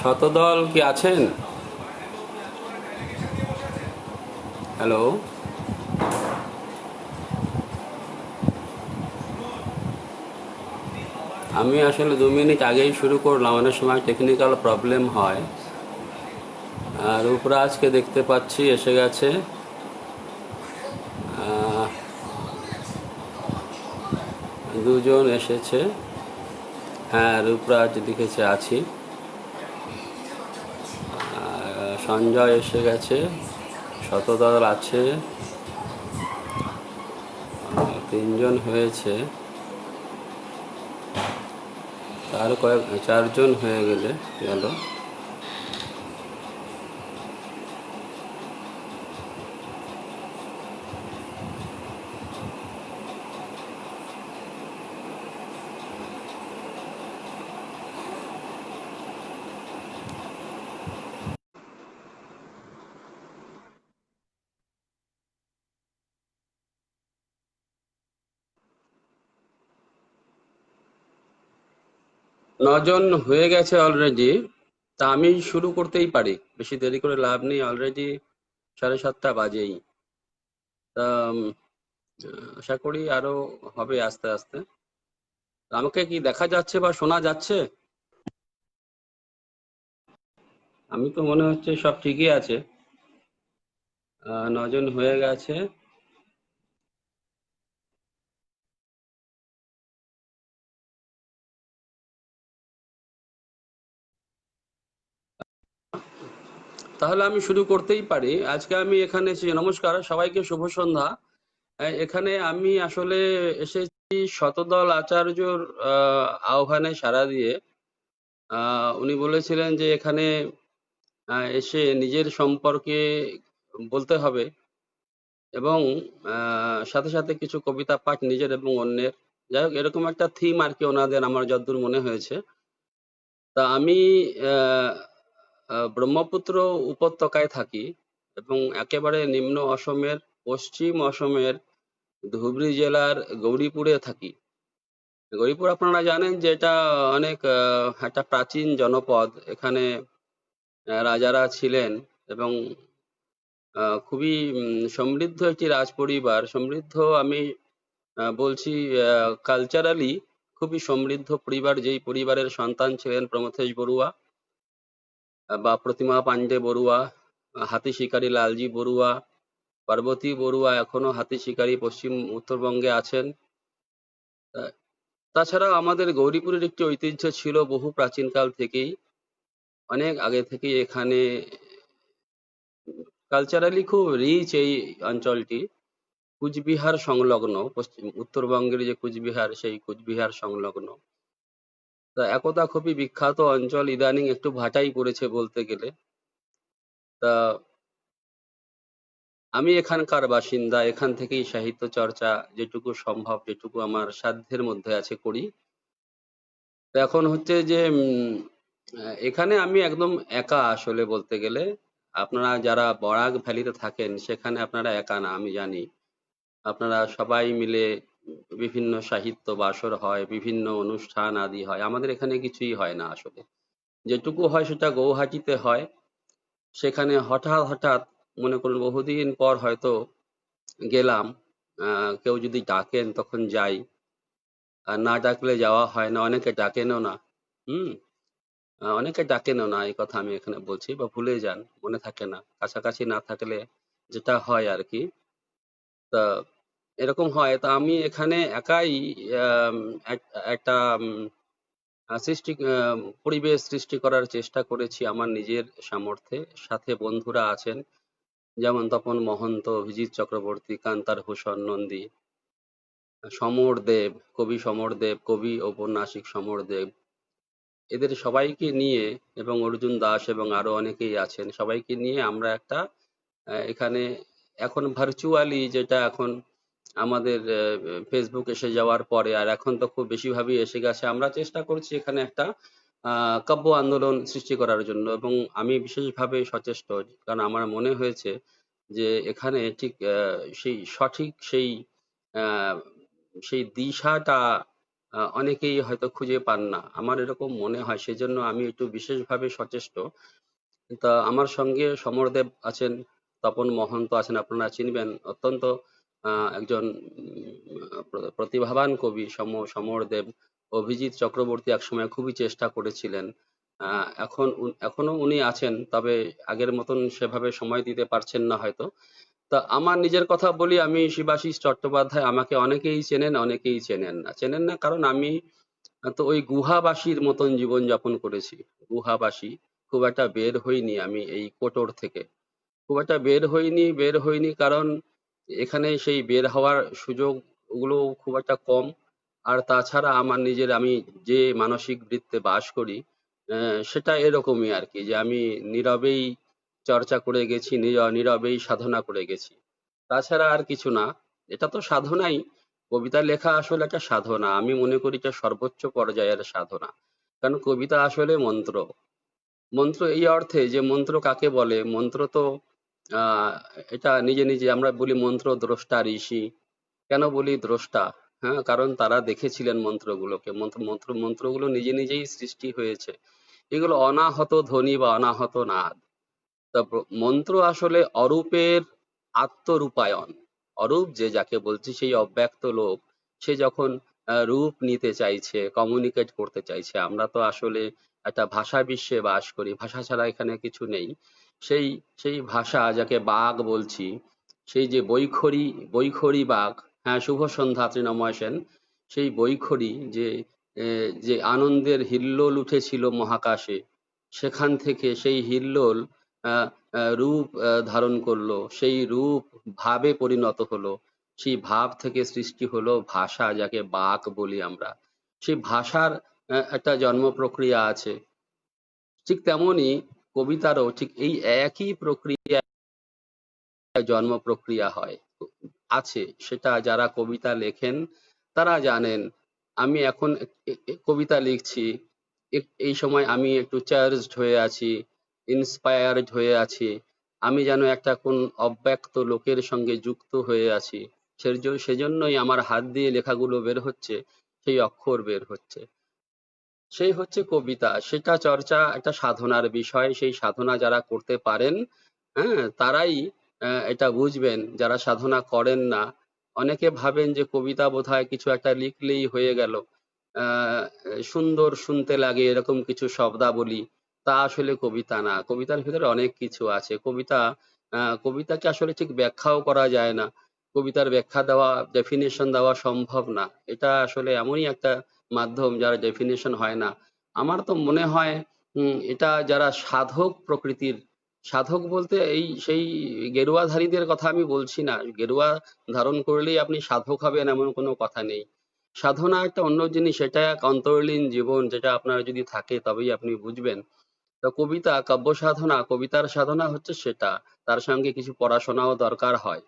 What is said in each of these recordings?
শতদল কি আছেন? হ্যালো, আমি আসলে 2 মিনিট আগেই শুরু করলাম, অনেক সময় টেকনিক্যাল প্রবলেম হয়। আর রূপরাজকে দেখতে পাচ্ছি এসে গেছে। আহ, দুজন এসেছে। হ্যাঁ, রূপরাজ লিখেছে আছি। সঞ্জয় এসে গেছে। শতদল আছে। 3জন হয়েছে। তার কয়েক 4জন হয়ে গেল। নজন হয়ে গেছে অলরেডি। তা আমি শুরু করতেই পারি, বেশি দেরি করে লাভ নেই, অলরেডি 7:30 বাজেই। তা আশা করি আরো হবে আস্তে আস্তে। আমাকে কি দেখা যাচ্ছে বা শোনা যাচ্ছে? আমি তো মনে হচ্ছে সব ঠিকই আছে। 9জন হয়ে গেছে। তাহলে আমি শুরু করতেই পারি। আজকে আমি এখানে এসেছি, নমস্কার সবাইকে, শুভ সন্ধ্যা। এখানে আমি আসলে এসেছি শতদল আচার্যর আহ্বানে সাড়া দিয়ে। উনি বলেছিলেন যে এখানে এসে নিজের সম্পর্কে বলতে হবে, এবং সাথে সাথে কিছু কবিতা পাঠ নিজের এবং অন্যের। যাই হোক, এরকম একটা থিম আর কি ওনাদের, আমার যতদূর মনে হয়েছে। তা আমি আহ, ব্রহ্মপুত্র উপত্যকায় থাকি, এবং একেবারে নিম্ন অসমের, পশ্চিম অসমের ধুবড়ী জেলার গৌরীপুরে থাকি। গৌরীপুর আপনারা জানেন যে এটা অনেক একটা প্রাচীন জনপদ। এখানে রাজারা ছিলেন, এবং খুবই সমৃদ্ধ একটি রাজ পরিবার। সমৃদ্ধ আমি বলছি কালচারালি খুবই সমৃদ্ধ পরিবার, যেই পরিবারের সন্তান ছিলেন প্রমথেশ বড়ুয়া বা প্রতিমা পাণ্ডে বড়ুয়া, হাতি শিকারী লালজি বড়ুয়া, পার্বতী বড়ুয়া এখনো হাতি শিকারী পশ্চিম উত্তরবঙ্গে আছেন। আহ, তাছাড়া আমাদের গৌরীপুরের একটি ঐতিহ্য ছিল বহু প্রাচীনকাল থেকেই, অনেক আগে থেকেই এখানে কালচারালি খুব রিচ এই অঞ্চলটি। কুচবিহার সংলগ্ন, পশ্চিম উত্তরবঙ্গের যে কুচবিহার, সেই কুচবিহার সংলগ্ন। তা একদা খুবই বিখ্যাত অঞ্চল, ইদানিং একটু ভাটাই পড়েছে বলতে গেলে। তা আমি এখানকার বাসিন্দা, এখান থেকেই সাহিত্য চর্চা যেটুকু সম্ভব, যেটুকু আমার সাধ্যের মধ্যে আছে করি। তো এখন হচ্ছে যে এখানে আমি একদম একা আসলে বলতে গেলে। আপনারা যারা বরাক ভ্যালিতে থাকেন সেখানে আপনারা একা না, আমি জানি। আপনারা সবাই মিলে বিভিন্ন সাহিত্য বাসর হয়, বিভিন্ন অনুষ্ঠান আদি হয়। আমাদের এখানে কিছুই হয় না আসলে। যেটুকু হয় সেটা গৌহাটিতে হয়। সেখানে হঠাৎ হঠাৎ মনে করুন বহুদিন পর হয়তো গেলাম, কেউ যদি ডাকেন তখন যাই, আর না ডাকলে যাওয়া হয় না, অনেকে ডাকেনও না। হুম। অনেকে ডাকেনও না, এই কথা আমি এখানে বলছি, বা ভুলে যান, মনে থাকে না, কাছাকাছি না থাকলে যেটা হয় আর কি। তা এরকম হয়। তা আমি এখানে একাই আম, একটা পরিবেশ সৃষ্টি করার চেষ্টা করেছি আমার নিজের সামর্থ্যে। সাথে বন্ধুরা আছেন, যেমন তপন মহন্ত, অভিজিৎ চক্রবর্তী, কান্তার ভূষণ নন্দী, সমর দেব, কবি সমর দেব, কবি ঔপন্যাসিক সমর দেব, এদের সবাইকে নিয়ে, এবং অর্জুন দাস এবং আরো অনেকেই আছেন, সবাইকে নিয়ে আমরা একটা এখানে এখন ভার্চুয়ালি, যেটা এখন আমাদের ফেসবুক এসে যাওয়ার পরে, আর এখন তো খুব বেশিভাবেই এসে গেছে, আমরা চেষ্টা করছি এখানে একটা কাব্য আন্দোলন সৃষ্টি করার জন্য। এবং আমি বিশেষভাবে সচেষ্ট, কারণ আমার মনে হয়েছে যে এখানে ঠিক সেই সঠিক সেই আহ, সেই দিশাটা অনেকেই হয়তো খুঁজে পান না, আমার এরকম মনে হয়। সেজন্য আমি একটু বিশেষভাবে সচেষ্ট। তা আমার সঙ্গে সমরদেব আছেন, তপন মহন্ত আছেন, আপনারা চিনবেন। অত্যন্ত একজন প্রতিভাবান কবি সমরদেব। অভিজিৎ চক্রবর্তী একসময় খুবই চেষ্টা করেছিলেন। এখনো উনি আছেন, তবে আগের মতন সেভাবে সময় দিতে পারছেন না হয়তো। তা আমার নিজের কথা বলি, আমি শিবাশিস চট্টোপাধ্যায়, আমাকে অনেকেই চেনেন, অনেকেই চেনেন না কারণ আমি তো ওই গুহাবাসীর মতন জীবন যাপন করেছি। গুহাবাসী, খুব একটা বের হইনি আমি এই কোটর থেকে। খুব একটা বের হইনি কারণ এখানে সেই বের হওয়ার সুযোগ গুলো খুব একটা কম। আর তাছাড়া আমার নিজের, আমি যে মানসিক বৃত্তে বাস করি, সেটা এরকমই আর কি, যে আমি নীরবেই চর্চা করে গেছি, নীরবেই সাধনা করে গেছি। তাছাড়া আর কিছু না। এটা তো সাধনাই। কবিতা লেখা আসলে একটা সাধনা, আমি মনে করি এটা সর্বোচ্চ পর্যায়ের সাধনা। কারণ কবিতা আসলে মন্ত্র। মন্ত্র এই অর্থে যে মন্ত্র কাকে বলে, মন্ত্র তো আহ এটা নিজে নিজে আমরা বলি মন্ত্র দ্রষ্টা ঋষি। কেন বলি দ্রষ্টা? হ্যাঁ, কারণ তারা দেখেছিলেন মন্ত্রগুলোকে। মন্ত্রগুলো নিজে নিজেই সৃষ্টি হয়েছে। এগুলো অনাহত ধ্বনি বা অনাহত নাদ। তারপর মন্ত্র আসলে অরূপের আত্মরূপায়ণ। অরূপ যে যাকে বলছি, সেই অব্যক্ত লোক, সে যখন রূপ নিতে চাইছে, কমিউনিকেট করতে চাইছে। আমরা তো আসলে একটা ভাষা বিশ্বে বাস করি, ভাষা ছাড়া এখানে কিছু নেই। সেই সেই ভাষা যাকে বাক বলছি, সেই যে বৈখরি, বৈখরি বাক। হ্যাঁ, শুভ সন্ধ্যা তৃণময় সেন। সেই বৈখরি যে আনন্দের হিল্লোল উঠেছিল মহাকাশে, সেখান থেকে সেই হিল্লোল আহ, রূপ ধারণ করলো, সেই রূপ ভাবে পরিণত হলো। সেই ভাব থেকে সৃষ্টি হলো ভাষা, যাকে বাক বলি আমরা। সেই ভাষার একটা জন্ম প্রক্রিয়া আছে। ঠিক তেমনি কবিতারও ঠিক এই একই প্রক্রিয়া, জন্ম প্রক্রিয়া হয়, আছে। সেটা যারা কবিতা লেখেন তারা জানেন। আমি এখন কবিতা লিখছি, এই সময় আমি একটু চার্জড হয়ে আছি, ইন্সপায়ার্ড হয়ে আছি। আমি যেন একটা কোন অব্যক্ত লোকের সঙ্গে যুক্ত হয়ে আছি। সেজন্যই আমার হাত দিয়ে লেখাগুলো বের হচ্ছে, সেই অক্ষর বের হচ্ছে। সেই হচ্ছে কবিতা। সেটা চর্চা একটা সাধনার বিষয়। সেই সাধনা যারা করতে পারেন, হ্যাঁ, তারাই এটা বুঝবেন। যারা সাধনা করেন না, অনেকে ভাবেন যে কবিতা বোধহয় কিছু একটা লিখলেই হয়ে গেল, সুন্দর শুনতে লাগে এরকম কিছু শব্দাবলী। তা আসলে কবিতা না। কবিতার ভিতরে অনেক কিছু আছে। কবিতাকে আসলে ঠিক ব্যাখ্যাও করা যায় না। কবিতার ব্যাখ্যা দেওয়া, ডেফিনেশন দেওয়া সম্ভব না। এটা আসলে এমনই একটা মাধ্যম যার ডেফিনেশন হয় না। আমার তো মনে হয় এটা যারা সাধক প্রকৃতির, সাধক বলতে এই সেই গেরুয়াধারীদের কথা আমি বলছি না। গেরুয়া ধারণ করলেই আপনি সাধক হবেন এমন কোনো কথা নেই। সাধনা একটা অন্য জিনিস, এটা এক অন্তর্লীন জীবন, যেটা আপনার যদি থাকে তবেই আপনি বুঝবেন। তো কবিতা, কাব্য সাধনা, কবিতার সাধনা হচ্ছে সেটা। তার সঙ্গে কিছু পড়াশোনাও দরকার হয়,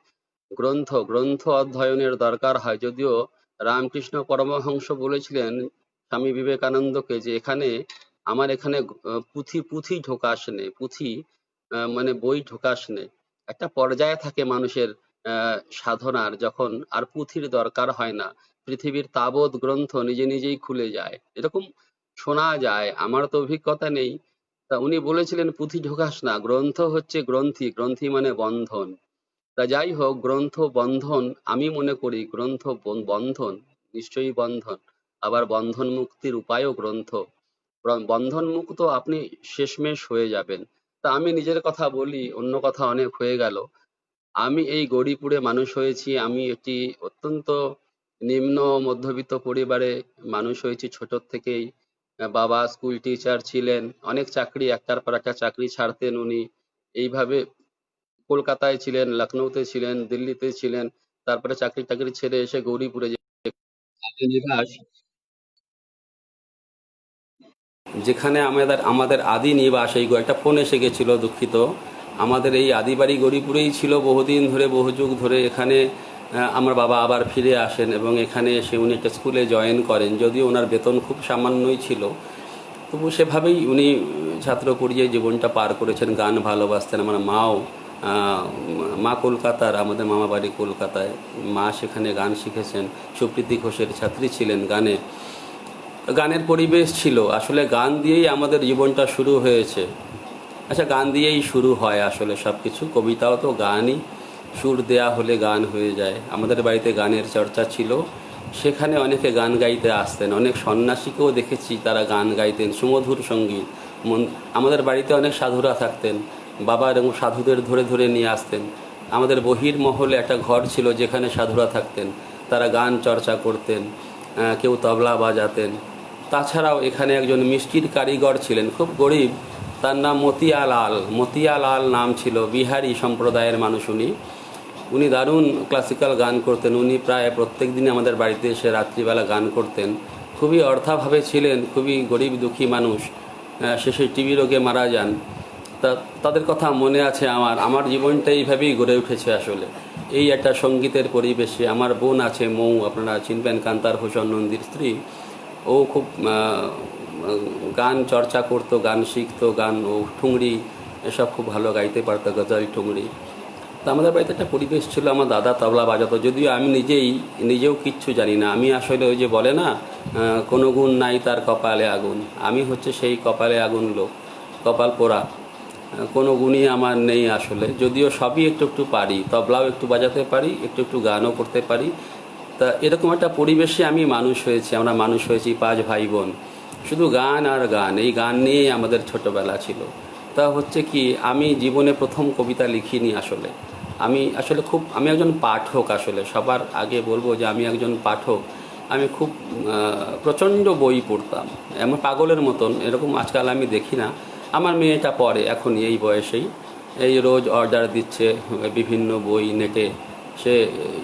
গ্রন্থ অধ্যয়নের দরকার হয়। যদিও রামকৃষ্ণ পরমহংস বলেছিলেন স্বামী বিবেকানন্দকে যে আমার এখানে পুঁথি পুঁথি ঢোকাস নে, পুঁথি মানে বই ঢোকাস নে। একটা পর্যায়ে থাকে মানুষের সাধনার, যখন আর পুঁথির দরকার হয় না, পৃথিবীর তাবৎ গ্রন্থ নিজে নিজেই খুলে যায়, এরকম শোনা যায়। আমার তো অভিজ্ঞতা নেই। তা উনি বলেছিলেন পুঁথি ঢোকাস না, গ্রন্থ হচ্ছে গ্রন্থি, গ্রন্থি মানে বন্ধন। তা যাই হোক, গ্রন্থ বন্ধন, আমি মনে করি গ্রন্থ বন্ধন, নিশ্চয়ই বন্ধন। আবার বন্ধন মুক্তির উপায়ও গ্রন্থ। বন্ধন মুক্ত আপনি শেষমেশ হয়ে যাবেন। তা আমি নিজের কথা বলি, অন্য কথা অনেক হয়ে গেল। আমি এই গৌরীপুরে মানুষ হয়েছি। আমি একটি অত্যন্ত নিম্ন মধ্যবিত্ত পরিবারে মানুষ হয়েছি ছোট থেকেই। বাবা স্কুল টিচার ছিলেন, অনেক চাকরি, একটার পর একটা চাকরি ছাড়তেন উনি। এইভাবে কলকাতায় ছিলেন, লখনৌতে ছিলেন, দিল্লিতে ছিলেন। তারপরে চাকরি টাকরি ছেড়ে এসে গৌরীপুরে নিবাস, যেখানে আমাদের আমাদের আদি নিবাস। এই একটা ফোন এসে গেছিল, দুঃখিত। আমাদের এই আদি বাড়ি গৌরীপুরেই ছিল বহুদিন ধরে, বহু যুগ ধরে। এখানে আমার বাবা আবার ফিরে আসেন এবং এখানে এসে উনি একটা স্কুলে জয়েন করেন। যদিও ওনার বেতন খুব সামান্যই ছিল, তবু সেভাবেই উনি ছাত্র পর্যায়ে জীবনটা পার করেছেন। গান ভালোবাসতেন। আমার মাও, মা কলকাতার, আমাদের মামা বাড়ি কলকাতায়। মা সেখানে গান শিখেছেন, সুপ্রীতি ঘোষের ছাত্রী ছিলেন গানে। গানের পরিবেশ ছিল। আসলে গান দিয়েই আমাদের জীবনটা শুরু হয়েছে। আচ্ছা, গান দিয়েই শুরু হয় আসলে সব কিছু। কবিতাও তো গানই, সুর দেয়া হলে গান হয়ে যায়। আমাদের বাড়িতে গানের চর্চা ছিল, সেখানে অনেকে গান গাইতে আসতেন। অনেক সন্ন্যাসীকেও দেখেছি, তারা গান গাইতেন, সুমধুর সঙ্গীত। আমাদের বাড়িতে অনেক সাধুরা থাকতেন, বাবা এবং সাধুদের ধরে ধরে নিয়ে আসতেন। আমাদের বহির মহলে একটা ঘর ছিল যেখানে সাধুরা থাকতেন, তারা গান চর্চা করতেন, কেউ তবলা বাজাতেন। তাছাড়াও এখানে একজন মিষ্টির কারিগর ছিলেন, খুব গরিব, তার নাম মতিয়ালাল। মতিয়ালাল নাম ছিল, বিহারি সম্প্রদায়ের মানুষ উনি। উনি দারুণ ক্লাসিক্যাল গান করতেন। উনি প্রায় প্রত্যেক দিনই আমাদের বাড়িতে এসে রাত্রিবেলা গান করতেন। খুবই অর্থাভাবে ছিলেন, খুবই গরিব দুঃখী মানুষ। শেষে টিবি রোগে মারা যান। তাদের কথা মনে আছে আমার। আমার জীবনটা এইভাবেই গড়ে উঠেছে আসলে, এই একটা সঙ্গীতের পরিবেশে। আমার বোন আছে মৌ, আপনারা চিনবেন, কান্তার হোসেন নন্দীর স্ত্রী। ও খুব গান চর্চা করতো, গান শিখতো, গান ও ঠুংরি এসব খুব ভালো গাইতে পারতো, গজল ঠুংরি। তো আমাদের বাড়িতে একটা পরিবেশ ছিল। আমার দাদা তবলা বাজাতো, যদিও আমি নিজেও কিচ্ছু জানি না। আমি আসলে ওই যে বলে না, কোনো গুণ নাই তার কপালে আগুন, আমি হচ্ছে সেই কপালে আগুন লোক, কপাল পোড়া। কোনো গুণই আমার নেই আসলে, যদিও সবই একটু একটু পারি। তবলাও একটু বাজাতে পারি, একটু একটু গানও করতে পারি। তা এরকম একটা পরিবেশে আমি মানুষ হয়েছি। আমরা মানুষ হয়েছি 5 ভাই বোন, শুধু গান আর গান। এই গান নিয়েই আমাদের ছোটোবেলা ছিল। তা হচ্ছে কি, আমি জীবনে প্রথম কবিতা লিখিনি আসলে। আমি একজন পাঠক। আসলে সবার আগে বলবো যে আমি একজন পাঠক। আমি খুব প্রচণ্ড বই পড়তাম, এমন পাগলের মতন। এরকম আজকাল আমি দেখি না। আমার মেয়েটা পড়ে এখন এই বয়সেই, এই রোজ অর্ডার দিচ্ছে বিভিন্ন বই নেটে, সে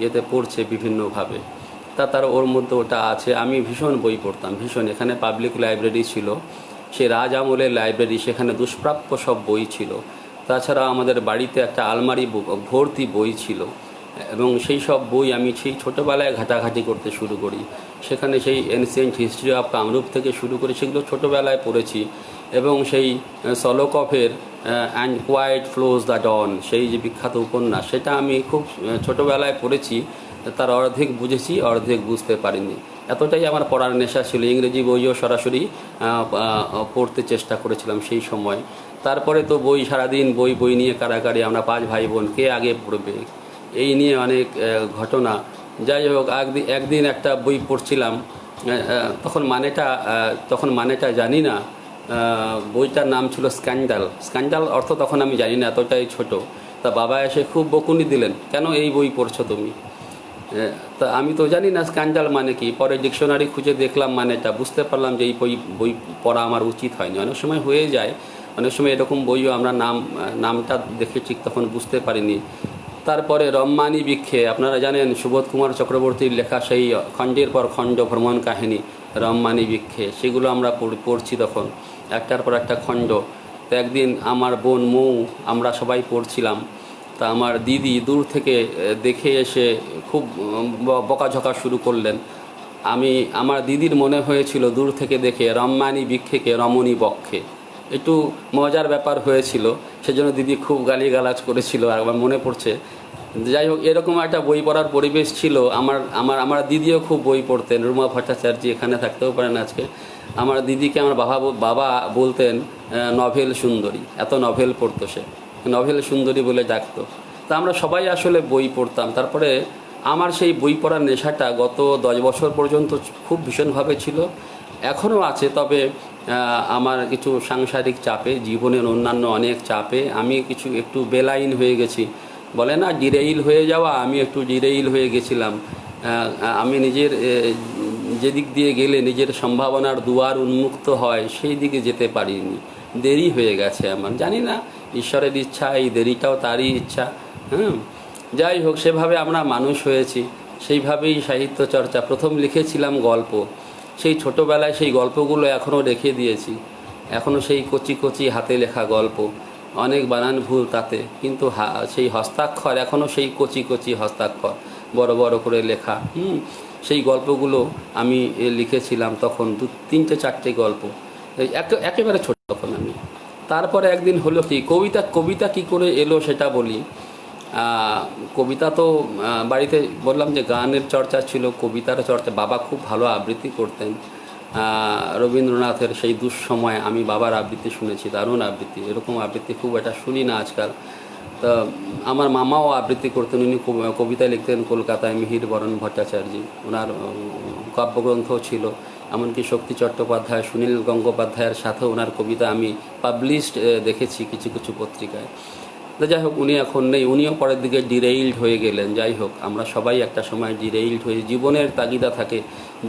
এতে পড়ছে বিভিন্নভাবে। তার ওর মধ্যে ওটা আছে। আমি ভীষণ বই পড়তাম, ভীষণ। এখানে পাবলিক লাইব্রেরি ছিল, সে রাজ আমলের লাইব্রেরি, সেখানে দুষ্প্রাপ্য সব বই ছিল। তাছাড়া আমাদের বাড়িতে একটা আলমারি ভর্তি বই ছিল, এবং সেই সব বই আমি সেই ছোটোবেলায় ঘাটাঘাটি করতে শুরু করি। সেখানে সেই এনসিয়েন্ট হিস্ট্রি অফ কামরূপ থেকে শুরু করে সেগুলো ছোটোবেলায় পড়েছি। এবং সেই সলোকফের অ্যান্ড কোয়াইট ফ্লোজ দ্য ডন, সেই যে বিখ্যাত উপন্যাস, সেটা আমি খুব ছোটোবেলায় পড়েছি। তার অর্ধেক বুঝেছি, অর্ধেক বুঝতে পারিনি। এতটাই আমার পড়ার নেশা ছিল। ইংরেজি বইও সরাসরি পড়তে চেষ্টা করেছিলাম সেই সময়। তারপরে তো বই, সারাদিন বই নিয়ে কারাকারি, আমরা 5 ভাই বোন, কে আগে পড়বে, এই নিয়ে অনেক ঘটনা। যাই হোক, একদিন একটা বই পড়ছিলাম, তখন মানেটা জানি না। বইটার নাম ছিল স্ক্যান্ডাল। স্ক্যান্ডাল অর্থ তখন আমি জানি না, এতটাই ছোট। তা বাবা এসে খুব বকুনি দিলেন, কেন এই বই পড়ছো তুমি? তা আমি তো জানি না স্ক্যান্ডাল মানে কি। পরে ডিকশনারি খুঁজে দেখলাম মানেটা, বুঝতে পারলাম যে এই বই পড়া আমার উচিত হয়নি। অনেক সময় হয়ে যায়, অনেক সময় এরকম বইও আমরা নামটা দেখে ঠিক তখন বুঝতে পারিনি। তারপরে রম্মানী বৃক্ষে, আপনারা জানেন সুবোধ কুমার চক্রবর্তীর লেখা সেই খণ্ডের পর খণ্ড ভ্রমণ কাহিনী, রম্মানী বৃক্ষে, সেগুলো আমরা পড়ছি তখন, একটার পর একটা খণ্ড। তো একদিন আমার বোন মৌ, আমরা সবাই পড়ছিলাম। তা আমার দিদি দূর থেকে দেখে এসে খুব বকাঝকা শুরু করলেন। আমার দিদির মনে হয়েছিল দূর থেকে দেখে রম্মানী বৃক্ষেকে রমণী বক্ষে। একটু মজার ব্যাপার হয়েছিল, সেজন্য দিদি খুব গালিগালাজ করেছিল, আমার মনে পড়ছে। যাই হোক, এরকম একটা বই পড়ার পরিবেশ ছিল। আমার দিদিও খুব বই পড়তেন। রুমা ভট্টাচার্য এখানে থাকতেও পারেন আজকে। আমার দিদিকে আমার বাবা বলতেন নভেল সুন্দরী, এত নভেল পড়তো সে, নভেল সুন্দরী বলে ডাকতো। তা আমরা সবাই আসলে বই পড়তাম। তারপরে আমার সেই বই পড়ার নেশাটা গত 10 বছর পর্যন্ত খুব ভীষণভাবে ছিল, এখনও আছে। তবে আমার কিছু সাংসারিক চাপে, জীবনের অন্যান্য অনেক চাপে আমি একটু বেলাইন হয়ে গেছি, বলে না ডিরেইল হয়ে যাওয়া, আমি একটু ডিরেইল হয়ে গেছিলাম। আমি যেদিক দিয়ে গেলে নিজের সম্ভাবনার দুয়ার উন্মুক্ত হয় সেই দিকে যেতে পারিনি, দেরি হয়ে গেছে আমার। জানি না, ঈশ্বরের ইচ্ছা, এই দেরিটাও তারই ইচ্ছা। যাই হোক, সেভাবে আমরা মানুষ হয়েছি, সেইভাবেই সাহিত্য চর্চা। প্রথম লিখেছিলাম গল্প, সেই ছোটোবেলায় সেই গল্পগুলো এখনও রেখে দিয়েছি। এখনও সেই কচি কচি হাতে লেখা গল্প, অনেক বানান ভুল তাতে, কিন্তু সেই হস্তাক্ষর এখনও সেই কচি কচি হস্তাক্ষর, বড় বড় করে লেখা। সেই গল্পগুলো আমি লিখেছিলাম তখন, 2-3-4টে গল্প, একেবারে ছোট তখন আমি। তারপরে একদিন হলো কি, কবিতা কি করে এলো সেটা বলি। কবিতা তো বাড়িতে বললাম যে গানের চর্চা ছিল, কবিতার চর্চা। বাবা খুব ভালো আবৃত্তি করতেন। রবীন্দ্রনাথের সেই দুঃসময় আমি বাবার আবৃত্তি শুনেছি, দারুণ আবৃত্তি। এরকম আবৃত্তি খুব একটা শুনি না আজকাল। তা আমার মামাও আবৃত্তি করতেন, উনি কবিতা লিখতেন কলকাতায়, মিহির বরণ ভট্টাচার্য, ওনার কাব্যগ্রন্থ ছিল। এমনকি শক্তি চট্টোপাধ্যায়, সুনীল গঙ্গোপাধ্যায়ের সাথে ওনার কবিতা আমি পাবলিশড দেখেছি কিছু কিছু পত্রিকায়। তো যাই হোক, উনি এখন নেই, উনিও পরের দিকে ডিরেইলড হয়ে গেলেন। যাই হোক, আমরা সবাই একটা সময় ডিরেইলড হয়ে, জীবনের তাগিদা থাকে,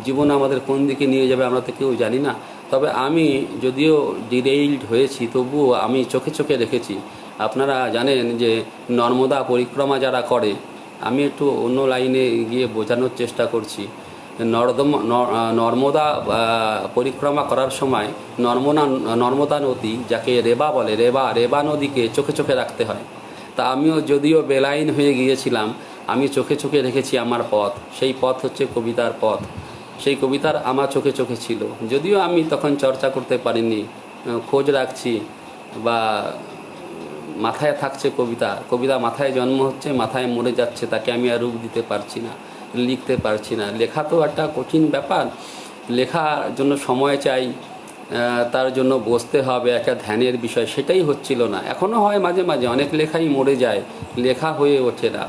জীবন আমাদের কোন দিকে নিয়ে যাবে আমরা তো কেউ জানি না। তবে আমি যদিও ডিরেইলড হয়েছি, তবুও আমি চোখে চোখে রেখেছি। আপনারা জানেন যে নর্মদা পরিক্রমা যারা করে, আমি একটু অন্য লাইনে গিয়ে বোঝানোর চেষ্টা করছি। নর্মদা পরিক্রমা করার সময় নর্মদা নদী, যাকে রেবা বলে, রেবা নদীকে চোখে চোখে রাখতে হয়। তা আমিও যদিও বেলাইন হয়ে গিয়েছিলাম, আমি চোখে চোখে রেখেছি আমার পথ। সেই পথ হচ্ছে কবিতার পথ। সেই কবিতার আমার চোখে চোখে ছিল, যদিও আমি তখন চর্চা করতে পারিনি। খোঁজ রাখছি বা মাথায় থাকছে কবিতা মাথায় জন্ম হচ্ছে, মাথায় মরে যাচ্ছে, তাকে আমি আর রূপ দিতে পারছি না, লিখতে পারছি না। লেখা তো একটা কঠিন ব্যাপার, লেখার জন্য সময় চাই, তার জন্য বসতে হবে, একটা ধ্যানের বিষয়, সেটাই হচ্ছিল না। এখনও হয় মাঝে মাঝে, অনেক লেখাই মরে যায়, লেখা হয়ে ওঠে না।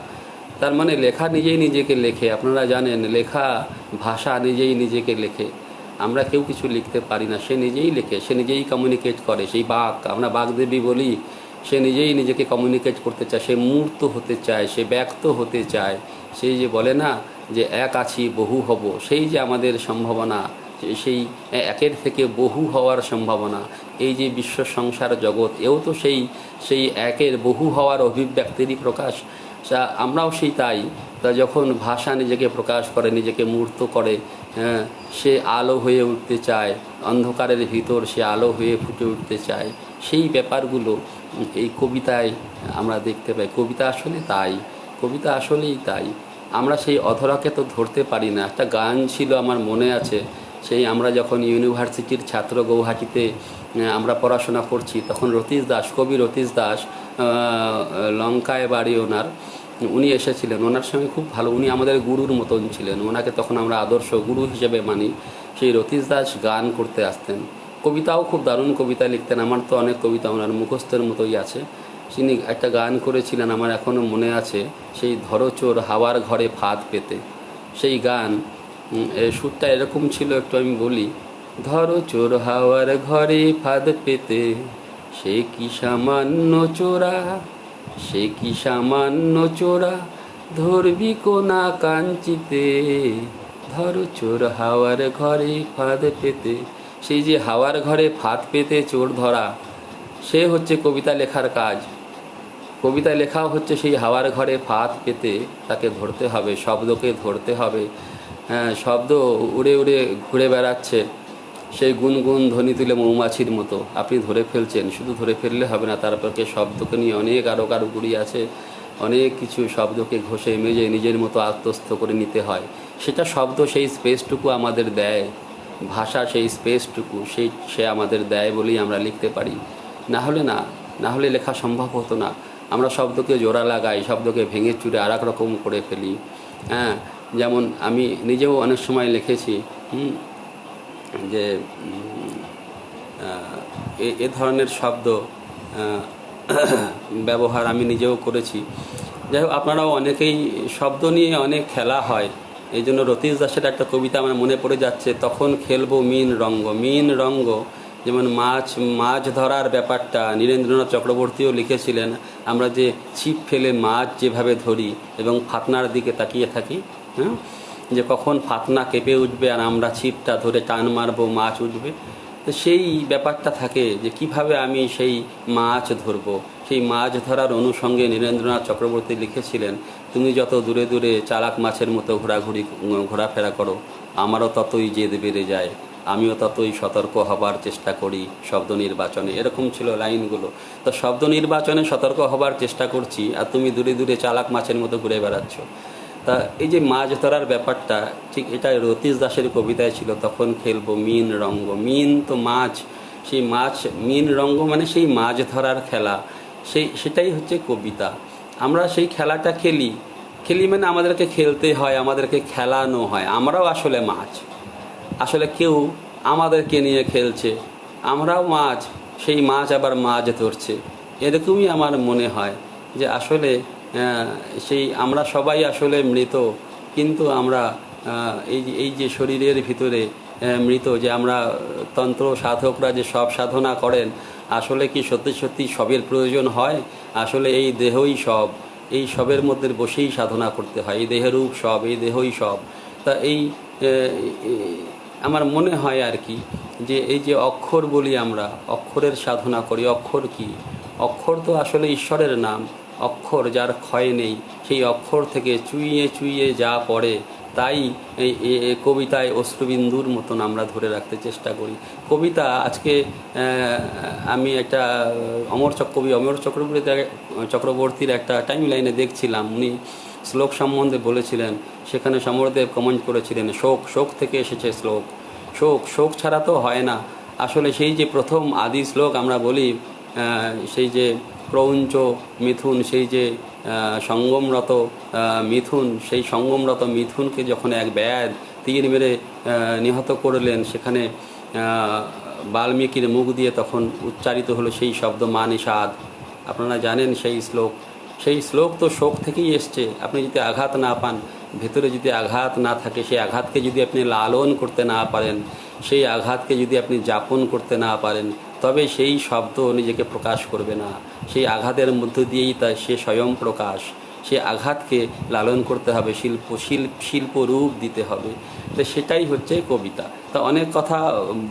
তার মানে লেখা নিজেই নিজেকে লেখে। আপনারা জানেন, লেখা ভাষা নিজেই নিজেকে লেখে। আমরা কেউ কিছু লিখতে পারি না, সে নিজেই লেখে, সে নিজেই কমিউনিকেট করে। সেই বাক, আমরা বাগদেবী বলি, সে নিজেই নিজেকে কমিউনিকেট করতে চায়, সে মূর্ত হতে চায়, সে ব্যক্ত হতে চায়। সেই যে বলে না যে এক আছি বহু হব, সেই যে আমাদের সম্ভাবনা, সেই একের থেকে বহু হওয়ার সম্ভাবনা, এই যে বিশ্ব সংসার জগৎ, এও তো সেই একের বহু হওয়ার অভিব্যক্তিরই প্রকাশ। আমরাও সেই তাই। তা যখন ভাষা নিজেকে প্রকাশ করে, নিজেকে মূর্ত করে, সে আলো হয়ে উঠতে চায়, অন্ধকারের ভিতর সে আলো হয়ে ফুটে উঠতে চায়, সেই ব্যাপারগুলো এই কবিতায় আমরা দেখতে পাই। কবিতা আসলে তাই, কবিতা আসলেই তাই। আমরা সেই অধরাকে তো ধরতে পারি না। একটা গান ছিল আমার মনে আছে, সেই আমরা যখন ইউনিভার্সিটির ছাত্র, গৌহাটিতে আমরা পড়াশোনা করছি, তখন রতীশ দাস, কবি রতীশ দাস, লঙ্কায় বাড়ি ওনার, উনি এসেছিলেন। ওনার সঙ্গে খুব ভালো, উনি আমাদের গুরুর মতন ছিলেন, ওনাকে তখন আমরা আদর্শ গুরু হিসেবে মানি। সেই রতীশ দাস গান করতে আসতেন, কবিতাও খুব দারুণ কবিতা লিখতেন। আমার তো অনেক কবিতা ওনার মুখস্থের মতোই আছে। তিনি একটা গান করেছিলেন, আমার এখনও মনে আছে, সেই ধরো চোর হাওয়ার ঘরে ফাঁদ পেতে। সেই গান সুরটা এরকম ছিল, একটু আমি বলি। ধরো চোর হাওয়ার ঘরে ফাঁদ পেতে, সে কি সামান্য চোরা, সে কি সামান্য চোরা, ধরবি কোনা কাঞ্চিতে। ধরো চোর হাওয়ার ঘরে ফাঁদ পেতে, সেই যে হাওয়ার ঘরে ফাঁদ পেতে চোর ধরা, সে হচ্ছে কবিতা লেখার কাজ। কবিতা লেখাও হচ্ছে সেই হাওয়ার ঘরে ফাঁদ পেতে তাকে ধরতে হবে, শব্দকে ধরতে হবে। শব্দ উড়ে উড়ে ঘুরে বেড়াচ্ছে, সেই গুনগুন ধ্বনি তুলে মৌমাছির মতো আপনি ধরে ফেলছেন। শুধু ধরে ফেললে হবে না, তারপরকে শব্দকে নিয়ে অনেক আরও কারুকুরি আছে, অনেক কিছু। শব্দকে ঘষে মেজে নিজের মতো আত্মস্থ করে নিতে হয়। সেটা শব্দ সেই স্পেসটুকু আমাদের দেয়, ভাষা সেই স্পেসটুকু সে আমাদের দেয় বলেই আমরা লিখতে পারি। না হলে লেখা সম্ভব হতো না। আমরা শব্দকে জোড়া লাগাই, শব্দকে ভেঙে চুরে আর এক রকম করে ফেলি। যেমন আমি নিজেও অনেক সময় লিখেছি যে এ ধরনের শব্দ ব্যবহার আমি নিজেও করেছি। যাই হোক, আপনারাও অনেকেই শব্দ নিয়ে অনেক খেলা হয়। এই জন্য রতীশ দাসের একটা কবিতা আমার মনে পড়ে যাচ্ছে, তখন খেলবো মিন রঙ্গ। মিন রঙ্গ যেমন মাছ ধরার ব্যাপারটা নীরেন্দ্রনাথ চক্রবর্তীও লিখেছিলেন। আমরা যে ছিপ ফেলে মাছ যেভাবে ধরি এবং ফাতনার দিকে তাকিয়ে থাকি, যে কখন ফাতনা কেঁপে উঠবে আর আমরা ছিপটা ধরে টান মারবো, মাছ উঠবে। তো সেই ব্যাপারটা থাকে যে কিভাবে আমি সেই মাছ ধরবো। সেই মাছ ধরার অনুষঙ্গে নীরেন্দ্রনাথ চক্রবর্তী লিখেছিলেন, তুমি যত দূরে দূরে চালাক মাছের মতো ঘোরাফেরা করো, আমারও ততই জেদ বেড়ে যায়, আমিও ততই সতর্ক হবার চেষ্টা করি শব্দ নির্বাচনে। এরকম ছিল লাইনগুলো। তো শব্দ নির্বাচনে সতর্ক হবার চেষ্টা করছি, আর তুমি দূরে দূরে চালাক মাছের মতো ঘুরে বেড়াচ্ছ। তা এই যে মাছ ধরার ব্যাপারটা, ঠিক এটা রতীশ দাসের কবিতায় ছিল, তখন খেলবো মিন রঙ্গ। মিন তো মাছ, সেই মাছ, মিন রঙ্গ মানে সেই মাছ ধরার খেলা, সেটাই হচ্ছে কবিতা। আমরা সেই খেলাটা খেলি মানে আমাদেরকে খেলতে হয়, আমাদেরকে খেলানো হয়। আমরাও আসলে মাছ। আসলে কেউ আমাদেরকে নিয়ে খেলছে, আমরাও মাছ, সেই মাছ আবার মাছ ধরছে। এরকমই আমার মনে হয় যে আসলে সেই আমরা সবাই আসলে মৃত, কিন্তু আমরা এই যে শরীরের ভিতরে মৃত, যে আমরা তন্ত্র সাধকরা যে সব সাধনা করেন, আসলে কি সত্যি সত্যি সবের প্রয়োজন হয়? আসলে এই দেহই সব, এই সবের মধ্যে বসেই সাধনা করতে হয়। এই দেহরূপ সব, এই দেহই সব। তা এই আমার মনে হয় আর কি, যে এই যে অক্ষর বলি আমরা, অক্ষরের সাধনা করি। অক্ষর কি? অক্ষর তো আসলে ঈশ্বরের নাম। অক্ষর যার ক্ষয় নেই, সেই অক্ষর থেকে চুইয়ে চুইয়ে যা পড়ে, তাই এই কবিতায় অশ্রুবিন্দুর মতন আমরা ধরে রাখতে চেষ্টা করি। কবিতা আজকে আমি একটা অমর চক্রবর্তীর একটা টাইম লাইনে দেখছিলাম, উনি শ্লোক সম্বন্ধে বলেছিলেন। সেখানে সমরদেব কমেন্ট করেছিলেন, শোক, শোক থেকে এসেছে শ্লোক। শোক, শোক ছাড়া তো হয় না। আসলে সেই যে প্রথম আদি শ্লোক আমরা বলি, সেই যে ক্রৌঞ্চ মিথুন, সেই যে সঙ্গমরত মিথুন, সেই সঙ্গমরত মিথুনকে যখন এক ব্যাধ তীর মেরে নিহত করলেন, সেখানে বাল্মীকির মুখ দিয়ে তখন উচ্চারিত হলো সেই শব্দ মা নিষাদ। আপনারা জানেন সেই শ্লোক। সেই শ্লোক তো শোক থেকেই এসছে। আপনি যদি আঘাত না পান, ভেতরে যদি আঘাত না থাকে, সেই আঘাতকে যদি আপনি লালন করতে না পারেন, সেই আঘাতকে যদি আপনি যাপন করতে না পারেন, তবে সেই শব্দ নিজেকে প্রকাশ করবে না। সেই আঘাতের মধ্য দিয়েই তাই সে স্বয়ং প্রকাশ। সে আঘাতকে লালন করতে হবে, শিল্প রূপ দিতে হবে। তো সেটাই হচ্ছে কবিতা। তা অনেক কথা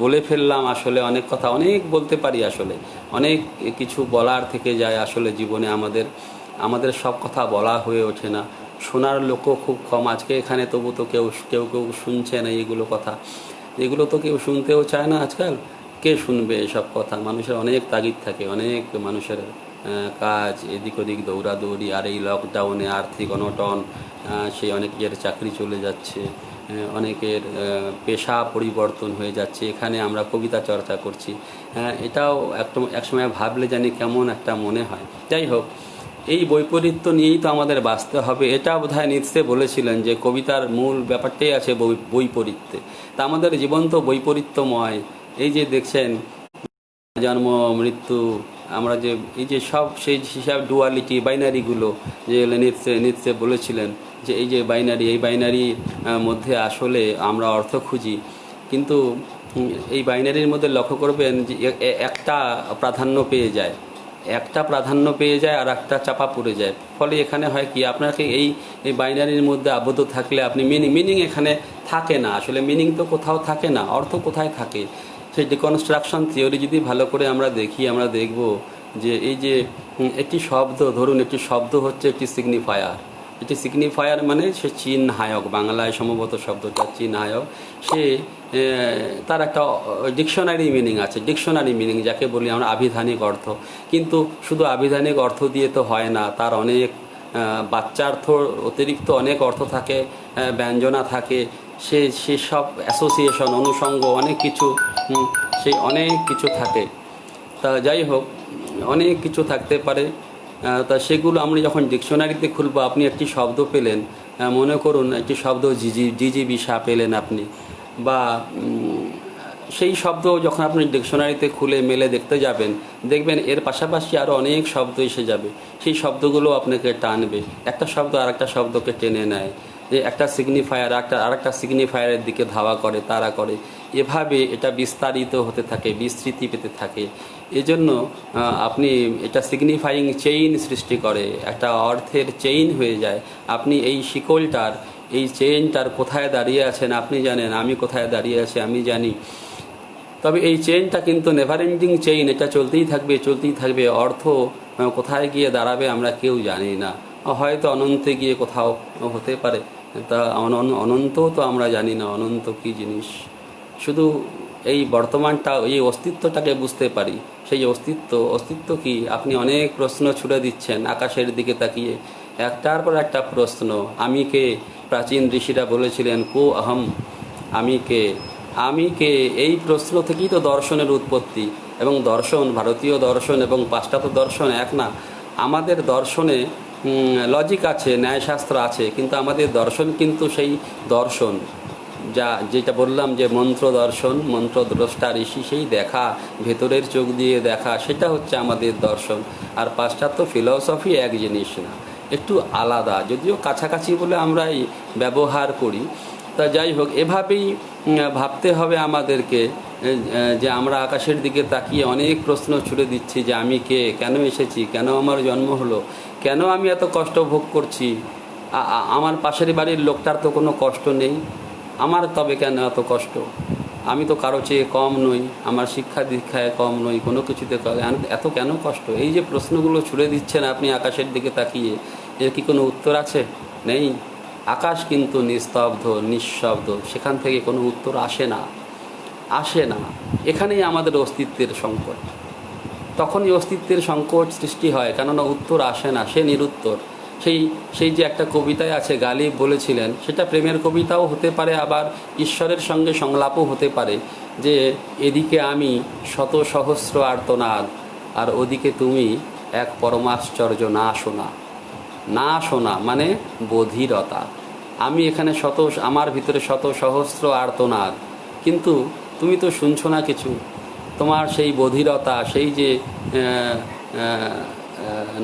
বলে ফেললাম, আসলে অনেক কথা অনেক বলতে পারি, আসলে অনেক কিছু বলার থেকে যায় আসলে জীবনে। আমাদের সব কথা বলা হয়ে ওঠে না, শোনার লোকও খুব কম। আজকে এখানে তবু তো কেউ কেউ কেউ শুনছে না এইগুলো কথা, এগুলো তো কেউ শুনতেও চায় না আজকাল। কে শুনবে এসব কথা? মানুষের অনেক তাগিদ থাকে, অনেক মানুষের কাজ, এদিক ওদিক দৌড়াদৌড়ি, আর এই লকডাউনে আর্থিক অনটন, সেই অনেকের চাকরি চলে যাচ্ছে, অনেকের পেশা পরিবর্তন হয়ে যাচ্ছে। এখানে আমরা কবিতা চর্চা করছি, এটাও একসময় ভাবলে জানি কেমন একটা মনে হয়। যাই হোক, এই বৈপরীত্য নিয়েই তো আমাদের বাঁচতে হবে। এটা বোধহয় নিৎসে বলেছিলেন যে কবিতার মূল ব্যাপারটাই আছে বৈপরীত্যে। তা আমাদের জীবন তো বৈপরীত্যময়। এই যে দেখছেন জন্ম মৃত্যু, আমরা যে এই যে সব সেই হিসাব ডুয়ালিটি, বাইনারিগুলো, যে নিৎসে বলেছিলেন যে এই যে বাইনারি, এই বাইনারির মধ্যে আসলে আমরা অর্থ খুঁজি, কিন্তু এই বাইনারির মধ্যে লক্ষ্য করবেন যে একটা প্রাধান্য পেয়ে যায়, আর একটা চাপা পড়ে যায়। ফলে এখানে হয় কি, আপনাকে এই বাইনারির মধ্যে আবদ্ধ থাকলে আপনি মিনিং এখানে থাকে না। আসলে মিনিং তো কোথাও থাকে না, অর্থ কোথায় থাকে? সেই ডিকনস্ট্রাকশন থিওরি যদি ভালো করে আমরা দেখি, আমরা দেখব যে এই যে একটি শব্দ, ধরুন একটি শব্দ হচ্ছে একটি সিগনিফায়ার। এটি সিগনিফায়ার মানে সে চিহ্নায়ক, বাংলায় সম্ভবত শব্দটা চিহ্নায়ক। সে তার একটা ডিকশনারি মিনিং আছে, ডিকশনারি মিনিং যাকে বলি আমরা আভিধানিক অর্থ। কিন্তু শুধু আভিধানিক অর্থ দিয়ে তো হয় না, তার অনেক বাচ্চার্থ অতিরিক্ত অনেক অর্থ থাকে, ব্যঞ্জনা থাকে, সেসব অ্যাসোসিয়েশন, অনুষঙ্গ, অনেক কিছু, সেই অনেক কিছু থাকে। তা যাই হোক, অনেক কিছু থাকতে পারে। তা সেগুলো আপনি যখন ডিকশনারিতে খুলবো, আপনি একটি শব্দ পেলেন, মনে করুন একটি শব্দ জিজিবিসা পেলেন আপনি, বা সেই শব্দ যখন আপনি ডিকশনারিতে খুলে মেলে দেখতে যাবেন, দেখবেন এর পাশাপাশি আরও অনেক শব্দ এসে যাবে। সেই শব্দগুলো আপনাকে টানবে, একটা শব্দ আর একটা শব্দকে টেনে নেয়, যে একটা সিগনিফায়ার আরেকটা সিগনিফায়ারের দিকে ধাওয়া করে, তাড়া করে। এভাবে এটা বিস্তারিত হতে থাকে, বিস্তৃতি পেতে থাকে। এজন্য আপনি এটা সিগনিফাইং চেইন সৃষ্টি করে, একটা অর্থের চেইন হয়ে যায়। আপনি এই শিকলটার, এই চেইনটার কোথায় দাঁড়িয়ে আছেন আপনি জানেন, আমি কোথায় দাঁড়িয়ে আছি আমি জানি। তবে এই চেইনটা কিন্তু নেভার এন্ডিং চেইন, এটা চলতেই থাকবে। অর্থ কোথায় গিয়ে দাঁড়াবে আমরা কেউ জানি না, হয়তো অনন্তে গিয়ে কোথাও হতে পারে। তা অনন্ত তো আমরা জানি না, অনন্ত কী জিনিস। শুধু এই বর্তমানটা, এই অস্তিত্বটাকে বুঝতে পারি। সেই অস্তিত্ব কি? আপনি অনেক প্রশ্ন ছুড়ে দিচ্ছেন আকাশের দিকে তাকিয়ে, একটার পর একটা প্রশ্ন। আমি কে? প্রাচীন ঋষিরা বলেছিলেন কো অহম, আমি কে? এই প্রশ্ন থেকেই তো দর্শনের উৎপত্তি। এবং দর্শন, ভারতীয় দর্শন এবং পাশ্চাত্য দর্শন এক না। আমাদের দর্শনে লজিক আছে, ন্যায়শাস্ত্র আছে, কিন্তু আমাদের দর্শন কিন্তু সেই দর্শন, যেটা বললাম যে মন্ত্র দর্শন, মন্ত্র দ্রষ্টা ঋষি, সেই দেখা, ভেতরের চোখ দিয়ে দেখা, সেটা হচ্ছে আমাদের দর্শন। আর পাশ্চাত্য ফিলসফি এক জিনিস না, একটু আলাদা, যদিও কাছাকাছি বলে আমরাই ব্যবহার করি। তা যাই হোক, এভাবেই ভাবতে হবে আমাদেরকে যে আমরা আকাশের দিকে তাকিয়ে অনেক প্রশ্ন ছুড়ে দিচ্ছি যে আমি কে, কেন এসেছি, কেন আমার জন্ম হলো, কেন আমি এত কষ্ট ভোগ করছি, আমার পাশের বাড়ির লোকটার তো কোনো কষ্ট নেই, আমার তবে কেন এত কষ্ট, আমি তো কারো চেয়ে কম নই, আমার শিক্ষা দীক্ষায় কম নই, কোনো কিছুতে এত কেন কষ্ট। এই যে প্রশ্নগুলো ছুড়ে দিচ্ছেন আপনি আকাশের দিকে তাকিয়ে, এর কি কোনো উত্তর আছে? নেই। আকাশ কিন্তু নিস্তব্ধ, নিঃশব্দ, সেখান থেকে কোনো উত্তর আসে না। এখানেই আমাদের অস্তিত্বের সংকট। তখনই অস্তিত্বের সংকট সৃষ্টি হয়, কেননা উত্তর আসে না, সে নিরুত্তর। সেই যে একটা কবিতায় আছে, গালিব বলেছিলেন, সেটা প্রেমের কবিতাও হতে পারে, আবার ঈশ্বরের সঙ্গে সংলাপও হতে পারে, যে এদিকে আমি শত সহস্র আর্তনাদ, আর ওদিকে তুমি এক পরমাশ্চর্য না শোনা। না শোনা মানে বধিরতা। আমি এখানে আমার ভিতরে শত সহস্র আর্তনাদ, কিন্তু তুমি তো শুনছো না কিছু। তোমার সেই বধিরতা, সেই যে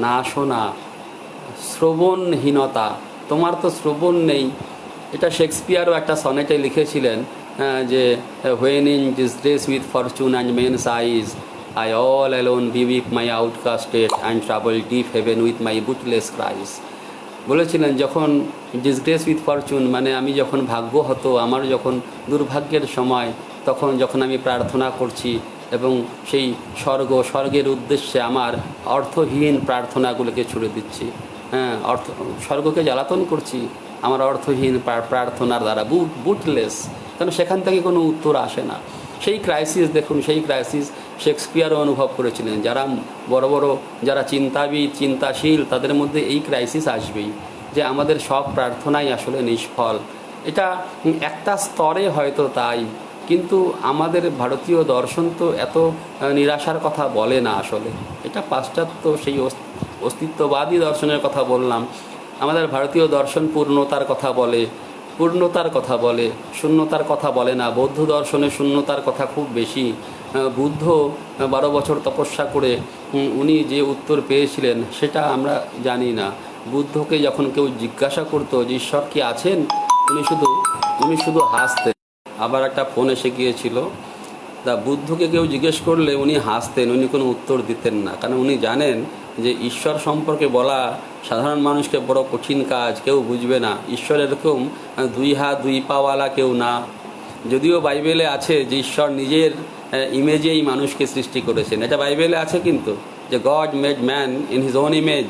না শোনা, শ্রবণহীনতা, তোমার তো শ্রবণ নেই। এটা শেক্সপিয়ারও একটা সনেটে লিখেছিলেন যে when in disgrace with fortune and men's eyes, I all alone beweep my outcast state and trouble deaf heaven with my bootless cries. বলেছিলেন যখন ডিসগ্রেস উইথ ফরচুন মানে আমি যখন ভাগ্য হতো, আমার যখন দুর্ভাগ্যের সময়, তখন যখন আমি প্রার্থনা করছি এবং সেই স্বর্গের উদ্দেশ্যে আমার অর্থহীন প্রার্থনাগুলোকে ছুড়ে দিচ্ছি, স্বর্গকে জ্বালাতন করছি আমার অর্থহীন প্রার্থনার দ্বারা, বুটলেস, কারণ সেখান থেকে কোনো উত্তর আসে না। সেই ক্রাইসিস দেখুন, সেই ক্রাইসিস শেক্সপিয়ারও অনুভব করেছিলেন। যারা বড় বড়, যারা চিন্তাবিদ, চিন্তাশীল, তাদের মধ্যে এই ক্রাইসিস আসবেই, যে আমাদের সব প্রার্থনাই আসলে নিষ্ফল। এটা একটা স্তরে হয়তো তাই, কিন্তু আমাদের ভারতীয় দর্শন তো এত নিরাশার কথা বলে না আসলে। এটা পাশ্চাত্য সেই অস্তিত্ববাদী দর্শনের কথা বললাম। আমাদের ভারতীয় দর্শন পূর্ণতার কথা বলে, শূন্যতার কথা বলে না। বৌদ্ধ দর্শনে শূন্যতার কথা খুব বেশি। বুদ্ধ 12 বছর তপস্যা করে উনি যে উত্তর পেয়েছিলেন সেটা আমরা জানি না। বুদ্ধকে যখন কেউ জিজ্ঞাসা করতো যে ঈশ্বর কি আছেন, উনি শুধু হাসতেন। আবার একটা ফোন এসে গিয়েছিল, তা বুদ্ধকে কেউ জিজ্ঞেস করলে উনি হাসতেন, উনি কোনো উত্তর দিতেন না, কারণ উনি জানেন যে ঈশ্বর সম্পর্কে বলা সাধারণ মানুষকে বড় কঠিন কাজ, কেউ বুঝবে না। ঈশ্বর এরকম 2 হাত 2 পাওয়ালা কেউ না। যদিও বাইবেলে আছে যে ঈশ্বর নিজের ইমেজেই মানুষকে সৃষ্টি করেছেন, এটা বাইবেলে আছে, কিন্তু যে god made man in his own image,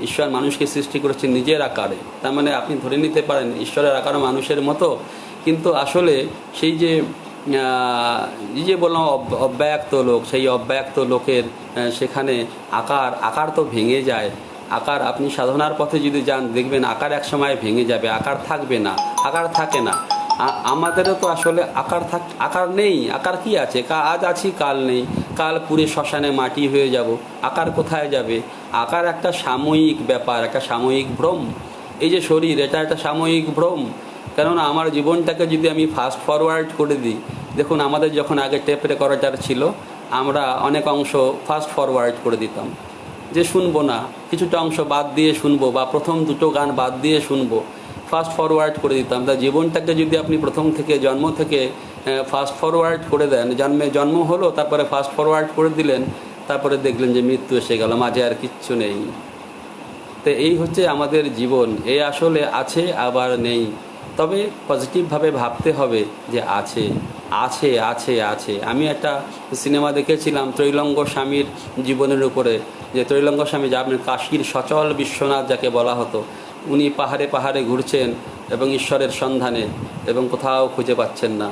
ঈশ্বর মানুষকে সৃষ্টি করেছেন নিজের আকারে। তার মানে আপনি ধরে নিতে পারেন ঈশ্বরের আকারও মানুষের মতো। কিন্তু আসলে সেই যে বললাম অব্যক্ত লোক, সেই অব্যক্ত লোকের সেখানে আকার তো ভেঙে যায়। আকার, আপনি সাধনার পথে যদি যান দেখবেন আকার এক সময় ভেঙে যাবে, আকার থাকবে না, আকার থাকে না। আমাদেরও তো আসলে আকার নেই। আকার কি আছে? আজ আছি কাল নেই, কাল পুরে শ্মশানে মাটি হয়ে যাব, আকার কোথায় যাবে? আকার একটা সাময়িক ব্যাপার, একটা সাময়িক ভ্রম। এই যে শরীর, এটা একটা সাময়িক ভ্রম। কেননা আমার জীবনটাকে যদি আমি ফাস্ট ফরওয়ার্ড করে দিই, দেখুন আমাদের যখন আগে টেপ রেকর্ডার ছিল, আমরা অনেক অংশ ফাস্ট ফরওয়ার্ড করে দিতাম, যে শুনবো না, কিছুটা অংশ বাদ দিয়ে শুনবো, বা প্রথম 2টো গান বাদ দিয়ে শুনবো, ফাস্ট ফরওয়ার্ড করে দিতাম। তা জীবনটাকে যদি আপনি প্রথম থেকে, জন্ম থেকে ফাস্ট ফরওয়ার্ড করে দেন, জন্ম হলো, তারপরে ফাস্ট ফরওয়ার্ড করে দিলেন, তারপরে দেখলেন যে মৃত্যু এসে গেল, মাঝে আর কিচ্ছু নেই। তো এই হচ্ছে আমাদের জীবন, এই আসলে আছে আবার নেই। তবে পজিটিভভাবে ভাবতে হবে যে আছে আছে আছে আছে। আমি একটা সিনেমা দেখেছিলাম ত্রৈলঙ্গ স্বামীর জীবনের উপরে, যে ত্রৈলঙ্গ স্বামী, যা আপনার কাশীর সচল বিশ্বনাথ যাকে বলা হতো, উনি পাহাড়ে পাহাড়ে ঘুরছেন এবং ঈশ্বরের সন্ধানে, এবং কোথাও খুঁজে পাচ্ছেন না।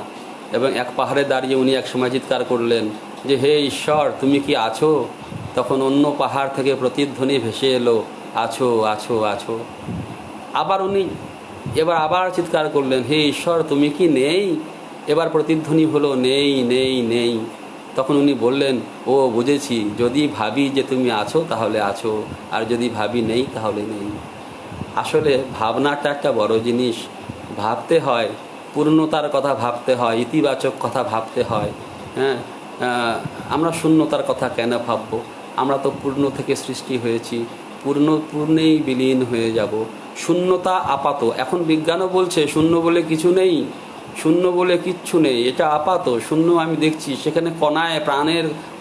এবং এক পাহাড়ে দাঁড়িয়ে উনি এক সময় চিৎকার করলেন যে হে ঈশ্বর, তুমি কি আছো? তখন অন্য পাহাড় থেকে প্রতিধ্বনি ভেসে এলো, আছো আছো আছো। আবার উনি আবার চিৎকার করলেন, হে ঈশ্বর, তুমি কি নেই? এবার প্রতিধ্বনি হলো, নেই নেই নেই। তখন উনি বললেন, ও বুঝেছি, যদি ভাবি যে তুমি আছো তাহলে আছো, আর যদি ভাবি নেই তাহলে নেই। আসলে ভাবনাটা একটা বড় জিনিস। ভাবতে হয় পূর্ণতার কথা ভাবতে হয়, ইতিবাচক কথা ভাবতে হয়। হ্যাঁ, আমরা শূন্যতার কথা কেন ভাববো? আমরা তো পূর্ণ থেকে সৃষ্টি হয়েছি, পূর্ণেই বিলীন হয়ে যাব। শূন্যতা আপাত। এখন বিজ্ঞানও বলছে শূন্য বলে কিছু নেই, শূন্য বলে কিচ্ছু নেই, এটা আপাত। শূন্য আমি দেখছি, সেখানে কণায়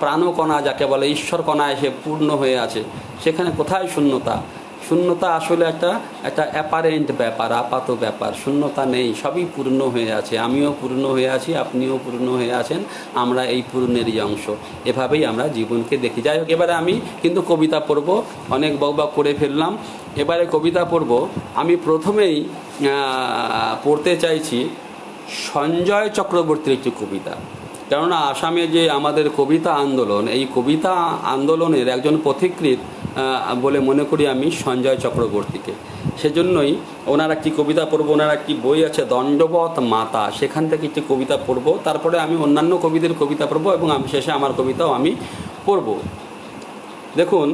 প্রাণকণা যাকে বলে, ঈশ্বর কণায় সে পূর্ণ হয়ে আছে। সেখানে কোথায় শূন্যতা? শূন্যতা আসলে একটা অ্যাপারেন্ট ব্যাপার, আপাত ব্যাপার। শূন্যতা নেই, সবই পূর্ণ হয়ে আছে। আমিও পূর্ণ হয়ে আছি, আপনিও পূর্ণ হয়ে আছেন, আমরা এই পূর্ণেরই অংশ। এভাবেই আমরা জীবনকে দেখি। যাই হোক, এবারে আমি কিন্তু কবিতা পড়ব, অনেক বকবক করে ফেললাম। এবারে কবিতা পড়ব। আমি প্রথমেই পড়তে চাইছি সঞ্জয় চক্রবর্তীর একটি কবিতা। কেননা আসামে যে আমাদের কবিতা আন্দোলন, এই কবিতা আন্দোলনের একজন পথিকৃৎ বলে মনে করি আমি সঞ্জয় চক্রবর্তীকে। সেজন্যই ওনার একটি কবিতা পড়ব। ওনার একটি বই আছে দণ্ডবত মাতা, সেখান থেকে একটি কবিতা পড়ব। তারপরে আমি অন্যান্য কবিদের কবিতা পড়ব এবং আমি শেষে আমার কবিতাও আমি পড়ব। দেখুন,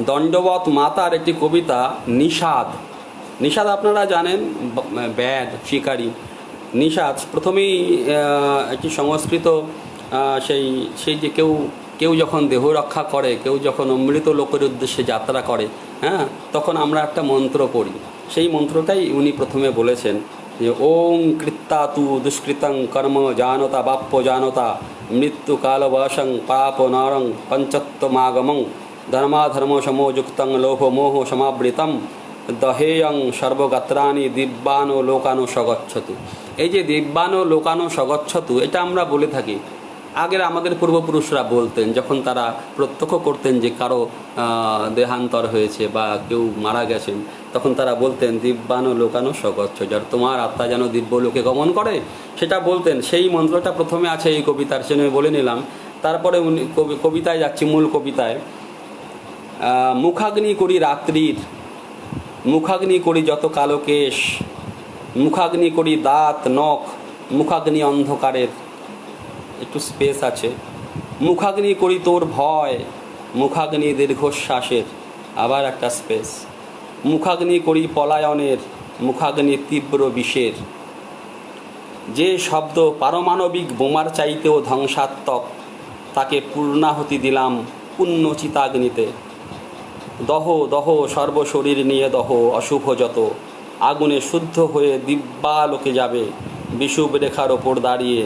দণ্ডবত মাতার একটি কবিতা নিষাদ। নিষাদ আপনারা জানেন, ব্যাদ শিকারী। নিষাদ প্রথমেই একটি সংস্কৃত সেই যে কেউ যখন দেহ রক্ষা করে, কেউ যখন অমৃত লোকের উদ্দেশ্যে যাত্রা করে, হ্যাঁ, তখন আমরা একটা মন্ত্র পড়ি। সেই মন্ত্রটাই উনি প্রথমে বলেছেন যে ওং কৃত্তা তু দুষ্কৃতং কর্ম জানতা বাপ্য জানতা মৃত্যু কালবশং পাপ নরং পঞ্চত্বমাগমং ধর্মাধর্ম সমযুক্তং লোভ মোহ সমাবৃতম দহেয়ং সর্বগাত্রাণি দিব্যানো লোকানো সগচ্ছতু। এই যে দিব্যানো লোকানো সগচ্ছতু, এটা আমরা বলে থাকি। আগের আমাদের পূর্বপুরুষরা বলতেন, যখন তারা প্রত্যক্ষ করতেন যে কারো দেহান্তর হয়েছে বা কেউ মারা গেছেন, তখন তারা বলতেন দিব্যানো লোকানো সগচ্ছতু, তোমার আত্মা যেন দিব্য লোকে গমন করে, সেটা বলতেন। সেই মন্ত্রটা প্রথমে আছে এই কবিতার, সে বলে নিলাম। তারপরে উনি কবিতায় যাচ্ছি, মূল কবিতায়। মুখাগ্নি করি রাত্রির, মুখাগ্নি করি যত কালো কেশ, মুখাগ্নি করি দাঁত নখ, মুখাগ্নি অন্ধকারের, একটু স্পেস আছে। মুখাগ্নি করি তোর ভয়, মুখাগ্নি দীর্ঘশ্বাসের, আবার একটা স্পেস। মুখাগ্নি করি পলায়নের, মুখাগ্নি তীব্র বিষের। যে শব্দ পারমাণবিক বোমার চাইতেও ধ্বংসাত্মক, তাকে পূর্ণাহুতি দিলাম পুণ্য চিতাগ্নিতে। দহ দহ সর্বশরীর নিয়ে দহ, অশুভ যত আগুনে শুদ্ধ হয়ে দিব্যালোকে যাবে। বিষুব রেখার ওপর দাঁড়িয়ে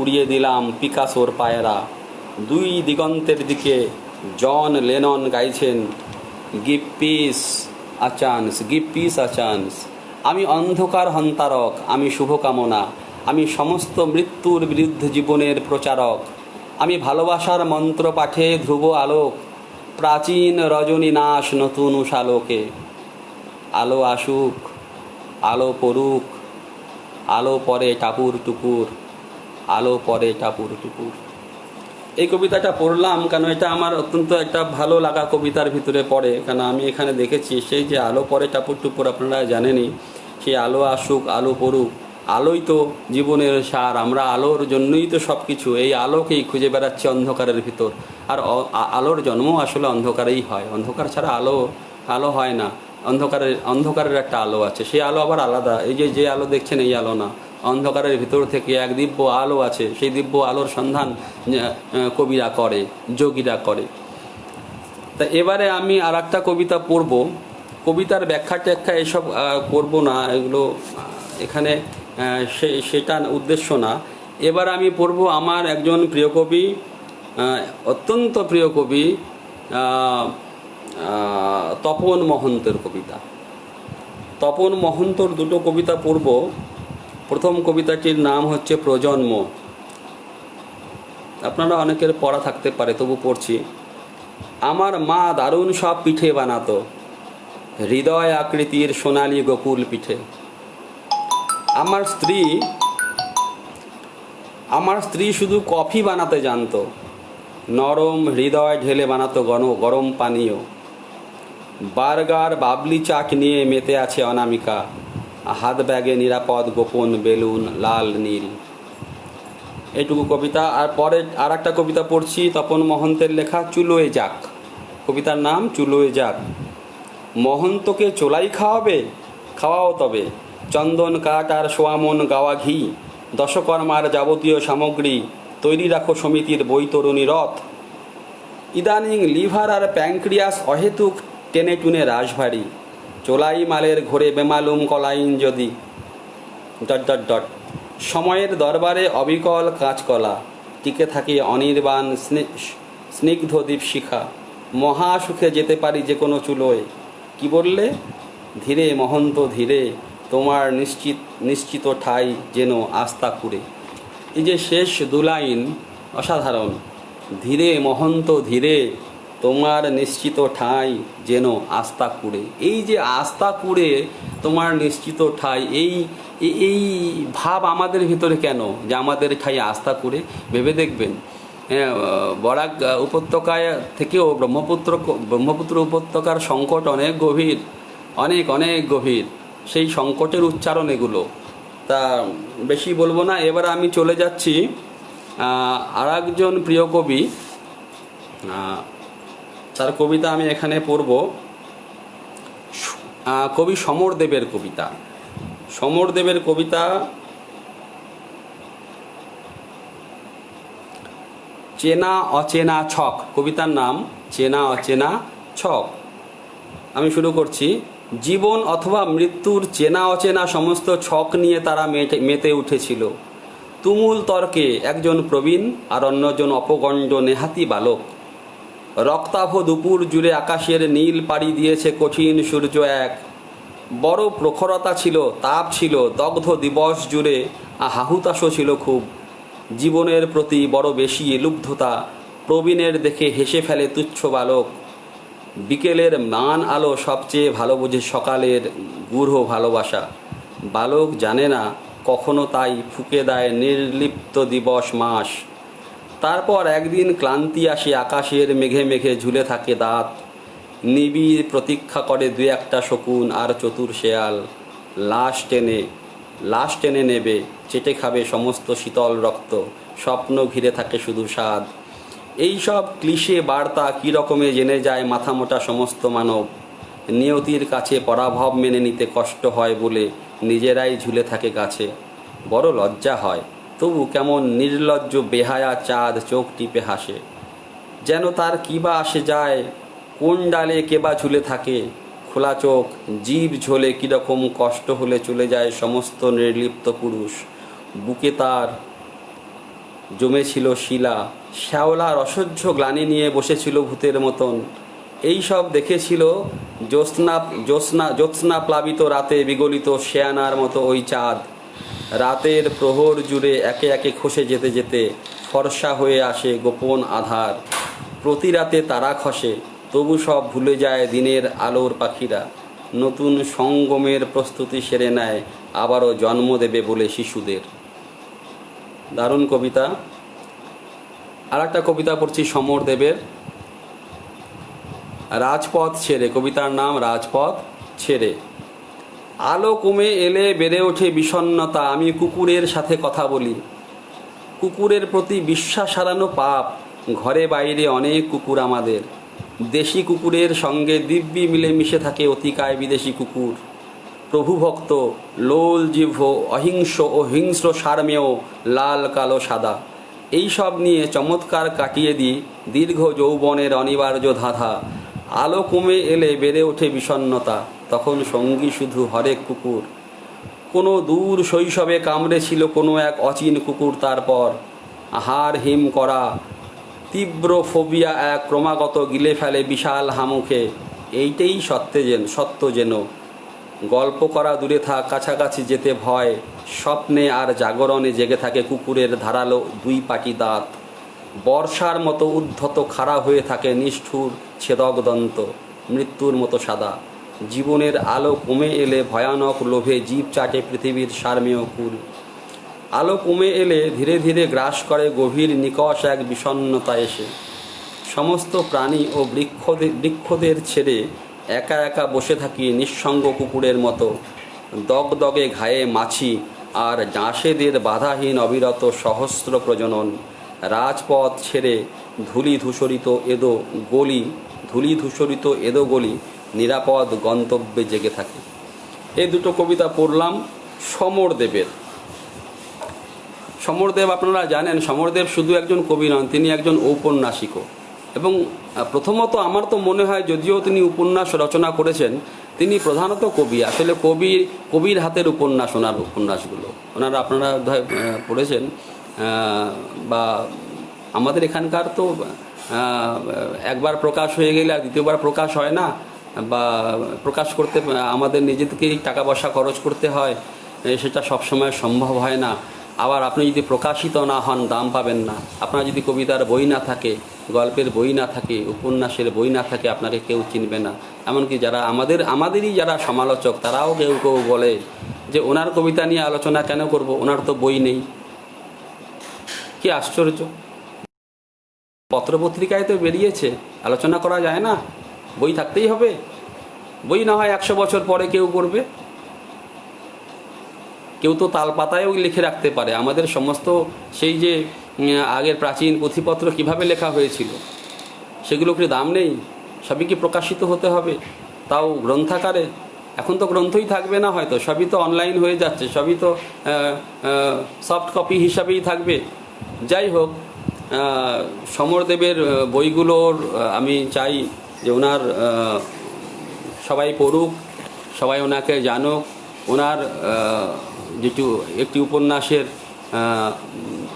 উড়িয়ে দিলাম পিকাসোর পায়রা। দুই দিগন্তের দিকে জন লেনন গাইছেন give piece a chance, give piece a chance. আমি অন্ধকার হন্তারক, আমি শুভকামনা, আমি সমস্ত মৃত্যুর বিরুদ্ধে জীবনের প্রচারক। আমি ভালোবাসার মন্ত্র পাঠে ধ্রুব আলোক, প্রাচীন রজনী নাশ নতুন উষালোকে। আলো আসুক, আলো পড়ুক, আলো পরে টাপুর টুপুর, আলো পরে টাপুর টুপুর। এই কবিতাটা পড়লাম কেন, এটা আমার অত্যন্ত একটা ভালো লাগা কবিতার ভিতরে পড়ে। কেন আমি এখানে দেখেছি সেই যে আলো পরে টাপুর টুপুর, আপনারা জানেনই, সেই আলো আসুক, আলো পড়ুক। আলোই তো জীবনের সার, আমরা আলোর জন্যই তো সব কিছু। এই আলোকেই খুঁজে বেড়াচ্ছি অন্ধকারের ভিতর। আর আলোর জন্ম আসলে অন্ধকারেই হয়, অন্ধকার ছাড়া আলো হয় না। অন্ধকারের একটা আলো আছে, সেই আলো আবার আলাদা। এই যে আলো দেখছেন, এই আলো না, অন্ধকারের ভিতর থেকে এক দিব্য আলো আছে। সেই দিব্য আলোর সন্ধান কবিরা করে, যোগীরা করে। তা এবারে আমি আর একটা কবিতা পড়ব। কবিতার ব্যাখ্যা ট্যাখ্যা এসব করব না, এগুলো এখানে সেটা উদ্দেশ্য না। এবার আমি পড়ব আমার একজন প্রিয় কবি, অত্যন্ত প্রিয় কবি তপন মহন্তের কবিতা। তপন মহন্তর দুটো কবিতা পড়ব। প্রথম কবিতাটির নাম হচ্ছে প্রজন্ম। আপনারা অনেকের পড়া থাকতে পারে, তবু পড়ছি। আমার মা দারুণ সব পিঠে বানাতো, হৃদয় আকৃতির সোনালী গোকুল পিঠে। আমার স্ত্রী শুধু কফি বানাতে জানতো, নরম হৃদয় ঢেলে বানাতো গরম পানীয়। বার্গার বাবলি চাট নিয়ে মেতে আছে অনামিকা, হাত ব্যাগে নিরাপদ গোপন বেলুন লাল নীল। এইটুকু কবিতা। আর পরে আর একটা কবিতা পড়ছি, তপন মহন্তের লেখা, চুলোয় যাক। কবিতার নাম চুলোয় যাক। মহন্তকে চোলাই খাওয়াবে, খাওয়াও তবে, চন্দন কাঠ আর সোয়ামন গাওয়া ঘি, দশকর্মার যাবতীয় সামগ্রী, তৈরি রাখো সমিতির বৈতরণী রথ। ইদানিং লিভার আর প্যাঙ্ক্রিয়াস অহেতুক টেনে টুনে রাশভারী, চোলাই মালের ঘোরে বেমালুম কলাইন যদি ডট ডট ডট। সময়ের দরবারে অবিকল কাঁচকলা, টিকে থাকে অনির্বাণ স্নিগ্ধ দীপশিখা। মহাসুখে যেতে পারি যে কোনো চুলোয়। কি বললে? ধীরে মহন্ত ধীরে, তোমার নিশ্চিত ঠাই যেন আস্থা কুড়ে। এই যে শেষ দু লাইন অসাধারণ। ধীরে মহন্ত ধীরে, তোমার নিশ্চিত ঠাই যেন আস্থা কুড়ে। এই যে আস্থা কুড়ে, তোমার নিশ্চিত ঠাই, এই এই ভাব আমাদের ভিতরে কেন যে আমাদের ঠাই আস্থা কুড়ে? ভেবে দেখবেন, বরাক উপত্যকায় থেকেও ব্রহ্মপুত্র উপত্যকার সংকট অনেক গভীর, অনেক অনেক গভীর। সেই সংকটের উচ্চারণ এগুলো। তা বেশি বলবো না, এবার আমি চলে যাচ্ছি আর একজন প্রিয় কবি, তার কবিতা আমি এখানে পড়ব। কবি সমরদেবের কবিতা। সমরদেবের কবিতা চেনা অচেনা ছক। কবিতার নাম চেনা অচেনা ছক। আমি শুরু করছি। জীবন অথবা মৃত্যুর চেনা অচেনা সমস্ত ছক নিয়ে তারা মেতে উঠেছিল। তুমুল তর্কে একজন প্রবীণ আর অন্যজন অপগণ্ড নেহাতি বালক। রক্তাভ দুপুর জুড়ে আকাশের নীল পাড়ি দিয়েছে কঠিন সূর্য এক। বড় প্রখরতা ছিল, তাপ ছিল, দগ্ধ দিবস জুড়ে হাহুতাশও ছিল খুব। জীবনের প্রতি বড় বেশি লুব্ধতা প্রবীণের দেখে হেসে ফেলে তুচ্ছ বালক। বিকেলের মান আলো সবচেয়ে ভালো বোঝে সকালের গূঢ় ভালোবাসা। বালক জানে না কখনো, তাই ফুঁকে দেয় নির্লিপ্ত দিবস মাস। তারপর একদিন ক্লান্তি আসে, আকাশের মেঘে মেঘে ঝুলে থাকে দাঁত। নিবিড় প্রতীক্ষা করে দু একটা শকুন আর চতুর শেয়াল। লাশ টেনে নেবে, চেটে খাবে সমস্ত শীতল রক্ত। স্বপ্ন ঘিরে থাকে শুধু স্বাদ। এইসব ক্লিশে বার্তা কী রকমে জেনে যায় মাথামোটা সমস্ত মানব। নিয়তির কাছে পরাভব মেনে নিতে কষ্ট হয় বলে নিজেরাই ঝুলে থাকে গাছে। বড় লজ্জা হয়, তবু কেমন নির্লজ্জ বেহায়া চাঁদ চোখ টিপে হাসে। যেন তার কী বা আসে যায়, কোন ডালে কেবা ঝুলে থাকে। খোলা চোখ, জীব ঝোলে কীরকম কষ্ট হলে চলে যায় সমস্ত নির্লিপ্ত পুরুষ। বুকে তার জমেছিল শিলা, শ্যাওলার অসহ্য গ্লানি নিয়ে বসেছিল ভূতের মতন। এই সব দেখেছিল জ্যোৎস্না প্লাবিত রাতে বিগলিত শেয়ানার মতো ওই চাঁদ। রাতের প্রহর জুড়ে একে একে খসে যেতে যেতে ফর্সা হয়ে আসে গোপন আধার। প্রতি রাতে তারা খসে, তবু সব ভুলে যায় দিনের আলোর পাখিরা। নতুন সঙ্গমের প্রস্তুতি সেরে নেয়, আবারও জন্ম দেবে বলে শিশুদের। দারুণ কবিতা। আর একটা কবিতা পড়ছি সমরদেবের, রাজপথ ছেড়ে। কবিতার নাম রাজপথ ছেড়ে। আলো কমে এলে বেড়ে ওঠে বিষণ্ণতা। আমি কুকুরের সাথে কথা বলি। কুকুরের প্রতি বিশ্বাস হারানো পাপ। ঘরে বাইরে অনেক কুকুর আমাদের। দেশি কুকুরের সঙ্গে দিব্যি মিলে মিশে থাকে অতিকায় বিদেশি কুকুর। প্রভুভক্ত, লোল জিহ্ব, অহিংস ও হিংস্র সারমেয়, লাল কালো সাদা। এই সব নিয়ে চমৎকার কাটিয়ে দিই দীর্ঘ যৌবনের অনিবার্য ধাঁধা। আলো কমে এলে বেড়ে ওঠে বিষণ্ণতা, তখন সঙ্গী শুধু হরেক কুকুর। কোনো দূর শৈশবে কামড়েছিল কোনো এক অচিন কুকুর, তারপর হাড় হিম করা তীব্র ফোবিয়া এক ক্রমাগত গিলে ফেলে বিশাল হামুখে। এইটাই সত্য যেন। গল্প করা দূরে থাক, কাছাকাছি যেতে ভয়। স্বপ্নে আর জাগরণে জেগে থাকে কুকুরের ধারালো দুই পাটি দাঁত। বর্ষার মতো উদ্ধত খাড়া হয়ে থাকে নিষ্ঠুর ছেদক দন্ত, মৃত্যুর মতো সাদা। জীবনের আলো কমে এলে ভয়ানক লোভে জীব চাটে পৃথিবীর সারমেয় কুল। আলো কমে এলে ধীরে ধীরে গ্রাস করে গভীর নিকষ এক বিষণ্ণতা এসে। সমস্ত প্রাণী ও বৃক্ষদের ছেড়ে একা একা বসে থাকি নিঃসঙ্গ কুকুরের মতো। দগদগে ঘায়ে মাছি আর ডাঁশেদের বাধাহীন অবিরত সহস্র প্রজনন। রাজপথ ছেড়ে ধূলি ধূসরিত এদো গলি নিরাপদ গন্তব্যে জেগে থাকে। এই দুটো কবিতা পড়লাম। সমরদেবের। সমরদেব আপনারা জানেন, সমরদেব শুধু একজন কবি নন, তিনি একজন ঔপন্যাসিকও। এবং প্রথমত আমার তো মনে হয়, যদিও তিনি উপন্যাস রচনা করেছেন, তিনি প্রধানত কবি। আসলে কবির হাতের উপন্যাস ওনার উপন্যাসগুলো। আপনারা পড়েছেন, বা আমাদের এখানকার তো একবার প্রকাশ হয়ে গেলে আর দ্বিতীয়বার প্রকাশ হয় না, বা প্রকাশ করতে আমাদের নিজেদেরকেই টাকা পয়সা খরচ করতে হয়, সেটা সবসময় সম্ভব হয় না। আবার আপনি যদি প্রকাশিত না হন, দাম পাবেন না। আপনার যদি কবিতার বই না থাকে, গল্পের বই না থাকে, উপন্যাসের বই না থাকে, আপনাকে কেউ চিনবে না। এমনকি যারা আমাদেরই যারা সমালোচক, তারাও কেউ কেউ বলে যে ওনার কবিতা নিয়ে আলোচনা কেন করব, ওনার তো বই নেই। কি আশ্চর্য! পত্রপত্রিকায় তো বেরিয়েছে, আলোচনা করা যায় না? বই থাকতেই হবে। বই না হয় 100 বছর পরে কেউ পড়বে। কেউ তো তালপাতায়ও লিখে রাখতে পারে আমাদের সমস্ত সেই যে আগের প্রাচীন পুঁথিপত্র কিভাবে লেখা হয়েছিল, সেগুলো কি দাম নেই? সবই কি প্রকাশিত হতে হবে, তাও গ্রন্থাকারে? এখন তো গ্রন্থই থাকবে না হয়তো, সবই তো অনলাইন হয়ে যাচ্ছে, সবই তো সফট কপি হিসাবেই থাকবে। যাই হোক, সমরদেবের বইগুলোর আমি চাই যে ওনার সবাই পড়ুক, সবাই ওনাকে জানুক। ওনার একটি উপন্যাসের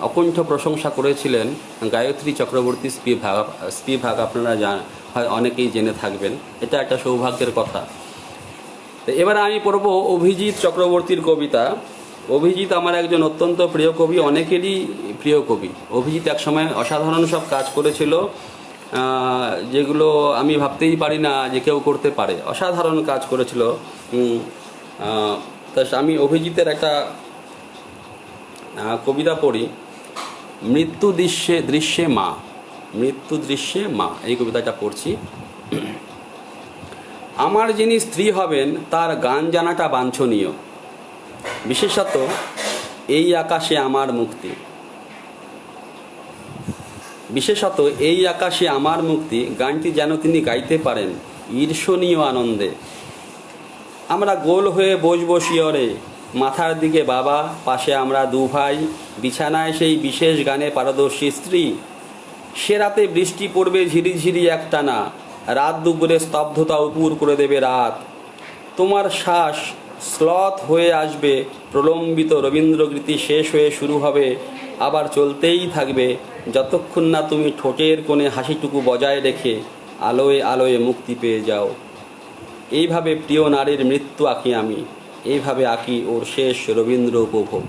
অকুণ্ঠ প্রশংসা করেছিলেন গায়ত্রী চক্রবর্তী স্পিভাগ। আপনারা অনেকেই জেনে থাকবেন, এটা একটা সৌভাগ্যের কথা। তো এবারে আমি পড়ব অভিজিৎ চক্রবর্তীর কবিতা। অভিজিৎ আমার একজন অত্যন্ত প্রিয় কবি, অনেকেরই প্রিয় কবি। অভিজিৎ একসময় অসাধারণ সব কাজ করেছিল, যেগুলো আমি ভাবতেই পারি না যে কেউ করতে পারে। অসাধারণ কাজ করেছিল। তা আমি অভিজিতের একটা কবিতা পড়ি, মৃত্যু দৃশ্যে মা। মৃত্যু দৃশ্যে মা, এই কবিতাটা পড়ছি। আমার যিনি স্ত্রী হবেন তার গান জানাটা বাঞ্ছনীয়, বিশেষত এই আকাশে আমার মুক্তি। বিশেষত এই আকাশে আমার মুক্তি গানটি যেন তিনি গাইতে পারেন ঈর্ষণীয় আনন্দে। আমরা গোল হয়ে বসবো শিয়রে, মাথার দিকে বাবা, পাশে আমরা দু ভাই, বিছানায় সেই বিশেষ গানে পারদর্শী স্ত্রী। সে রাতে বৃষ্টি পড়বে ঝিরিঝিরি একটানা, রাত দুপুরে স্তব্ধতা উপুর করে দেবে রাত। তোমার শ্বাস শ্লথ হয়ে আসবে, প্রলম্বিত রবীন্দ্রগীতি শেষ হয়ে শুরু হবে, আবার চলতেই থাকবে যতক্ষণ না তুমি ঠোঁটের কোণে হাসিটুকু বজায় রেখে আলোয় আলোয় মুক্তি পেয়ে যাও। এইভাবে প্রিয় নারীর মৃত্যু আঁকি আমি, এইভাবে আঁকি ওর শেষ রবীন্দ্র উপভোগ।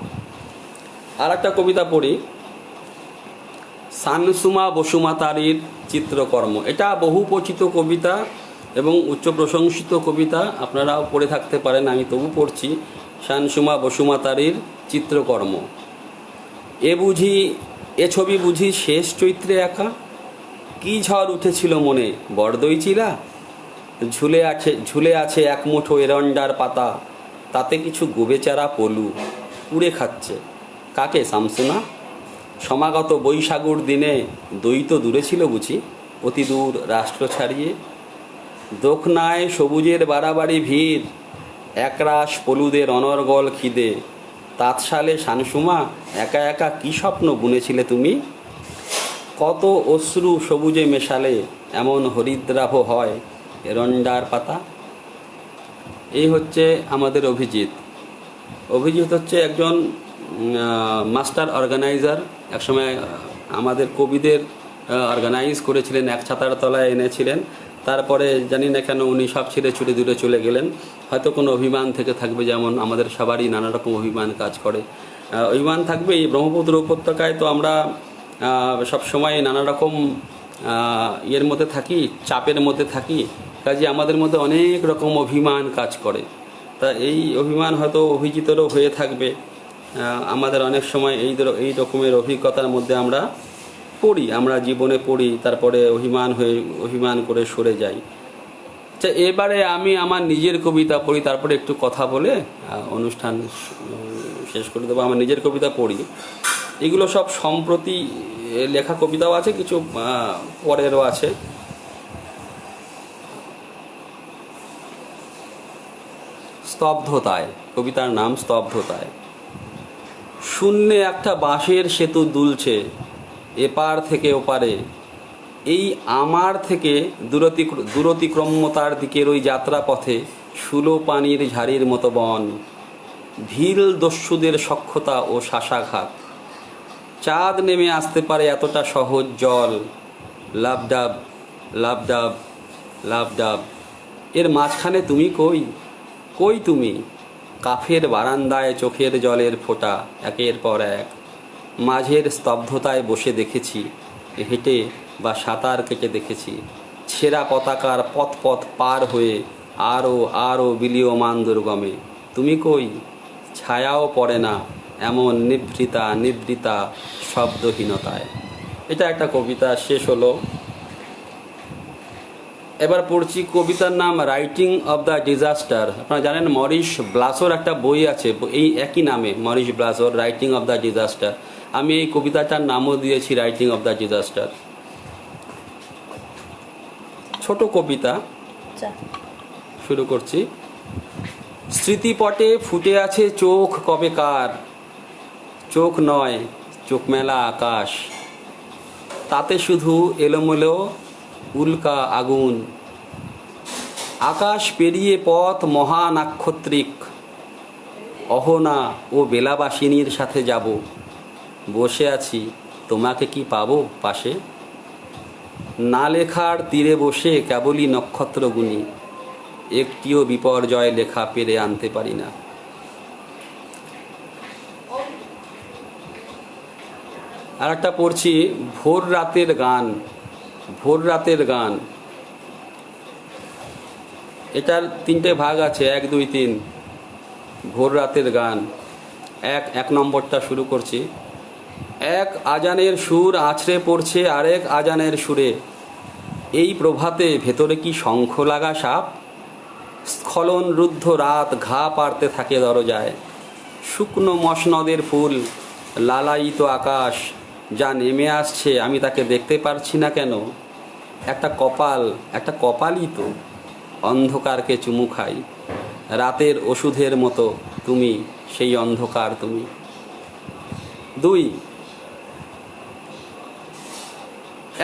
আর একটা কবিতা পড়ি, সানসুমা বসুমাতারির চিত্রকর্ম। এটা বহু পরিচিত কবিতা এবং উচ্চ প্রশংসিত কবিতা, আপনারাও পড়ে থাকতে পারেন, আমি তবু পড়ছি। সানসুমা বসুমাতারির চিত্রকর্ম। এ ছবি বুঝি শেষ চৈত্রে একা, কি ঝড় উঠেছিল মনে বড়দই চিলা। ঝুলে আছে এক মুঠো এরন্ডার পাতা, তাতে কিছু গোবেচারা পলু উড়ে খাচ্ছে। কাকে শামসুনা? সমাগত বৈশাগুর দিনে দ্বৈত দূরে ছিল বুঝি, অতি দূর রাষ্ট্র ছাড়িয়ে। দোকনায় সবুজের বাড়াবাড়ি ভিড়, একরাশ পলুদের অনর্গল খিদে। তাঁতশালে শানসুমা একা একা কি স্বপ্ন বুনেছিলে তুমি? কত অশ্রু সবুজে মেশালে এমন হরিদ্রাভ হয় এরন্ডার পাতা। এই হচ্ছে আমাদের অভিজিৎ। অভিজিৎ হচ্ছে একজন মাস্টার অর্গানাইজার। একসময় আমাদের কবিদের অর্গানাইজ করেছিলেন, এক ছাতার তলায় এনেছিলেন। তারপরে জানি না কেন উনি সব ছেড়ে ছুটে দূরে চলে গেলেন। হয়তো কোনো অভিমান থেকে থাকবে, যেমন আমাদের সবারই নানা রকম অভিমান কাজ করে। অভিমান থাকবে। এই ব্রহ্মপুত্র উপত্যকায় তো আমরা সবসময় নানা রকম ইয়ের মধ্যে থাকি, চাপের মধ্যে থাকি, কাজে আমাদের মধ্যে অনেক রকম অভিমান কাজ করে। তা এই অভিমান হয়তো অভিজিতেরও হয়ে থাকবে। আমাদের অনেক সময় এই রকমের অভিজ্ঞতার মধ্যে আমরা পড়ি, আমরা জীবনে পড়ি, তারপরে অভিমান করে সরে যাই। আচ্ছা, এবারে আমি আমার নিজের কবিতা পড়ি, তারপরে একটু কথা বলে অনুষ্ঠান শেষ করে দেবো। আমার নিজের কবিতা পড়ি। এগুলো সব সম্প্রতি লেখা কবিতাও আছে, কিছু পরেরও আছে। স্তব্ধতায়। কবিতার নাম স্তব্ধতায়। শূন্যে একটা বাঁশের সেতু দুলছে এপার থেকে ওপারে, এই আমার থেকে দূরতিক্রম্যতার দিকের ওই যাত্রাপথে সুলো পানির ঝাড়ির মতো বন, ভিল দস্যুদের সখ্যতা ও শ্বাসাঘাত। চাঁদ নেমে আসতে পারে এতটা সহজ জল, লাবডাব লাবডাব লাবডাব। এর মাঝখানে তুমি কই, কই তুমি? কাফের বারান্দায় চোখের জলের ফোঁটা একের পর এক। মাঝের স্তব্ধতায় বসে দেখেছি, হেঁটে বা সাঁতার কেটে দেখেছি ছেঁড়া পতাকার পথ পথ পার হয়ে আরও আরও বিলীয়মান দুর্গমে। তুমি কই? ছায়াও পড়ে না এমন নিভৃতা নিদ্রিতা শব্দহীনতায়। এটা একটা কবিতা শেষ হলো। এবার পড়ছি কবিতার নাম রাইটিং অফ দ্য ডিজাস্টার। আপনারা জানেন মরিস ব্লাসোর একটা বই আছে এই একই নামে, মরিস ব্লাসোর রাইটিং অফ দ্য ডিজাস্টার। আমি এই কবিতাটার নামও দিয়েছি রাইটিং অফ দ্য ডিজাস্টার। ছোট কবিতা, শুরু করছি। স্মৃতিপটে ফুটে আছে চোখ কবেকার, চোখ নয় চোখ মেলা আকাশ, তাতে শুধু এলোমেলো উল্কা আগুন। আকাশ পেরিয়ে পথ মহানাক্ষত্রিক, অহনা ও বেলাবাসিনীর সাথে যাব। বসে আছি তোমাকে কি পাবো পাশে, না লেখার তীরে বসে কেবলই নক্ষত্র গুনি, একটিও বিপর্যয় লেখা পেরে আনতে পারি না। আর একটা পড়ছি ভোর রাতের গান। ভোর রাতের গান, এটার তিনটে ভাগ আছে, 1, 2, 3। ভোর রাতের গান। এক নম্বরটা শুরু করছি। এক আজানের সুর আছড়ে পড়ছে আরেক আজানের সুরে, এই প্রভাতে ভেতরে কি শঙ্খ লাগা সাপ। স্খলন রুদ্ধ রাত ঘা পাড়তে থাকে দরজায়, শুকনো মসনদের ফুল, লালায়িত আকাশ যা নেমে আসছে আমি তাকে দেখতে পারছি না কেন। একটা কপালই তো। অন্ধকারকে চুমু খাই, রাতের ওষুধের মতো তুমি সেই অন্ধকার তুমি। 2,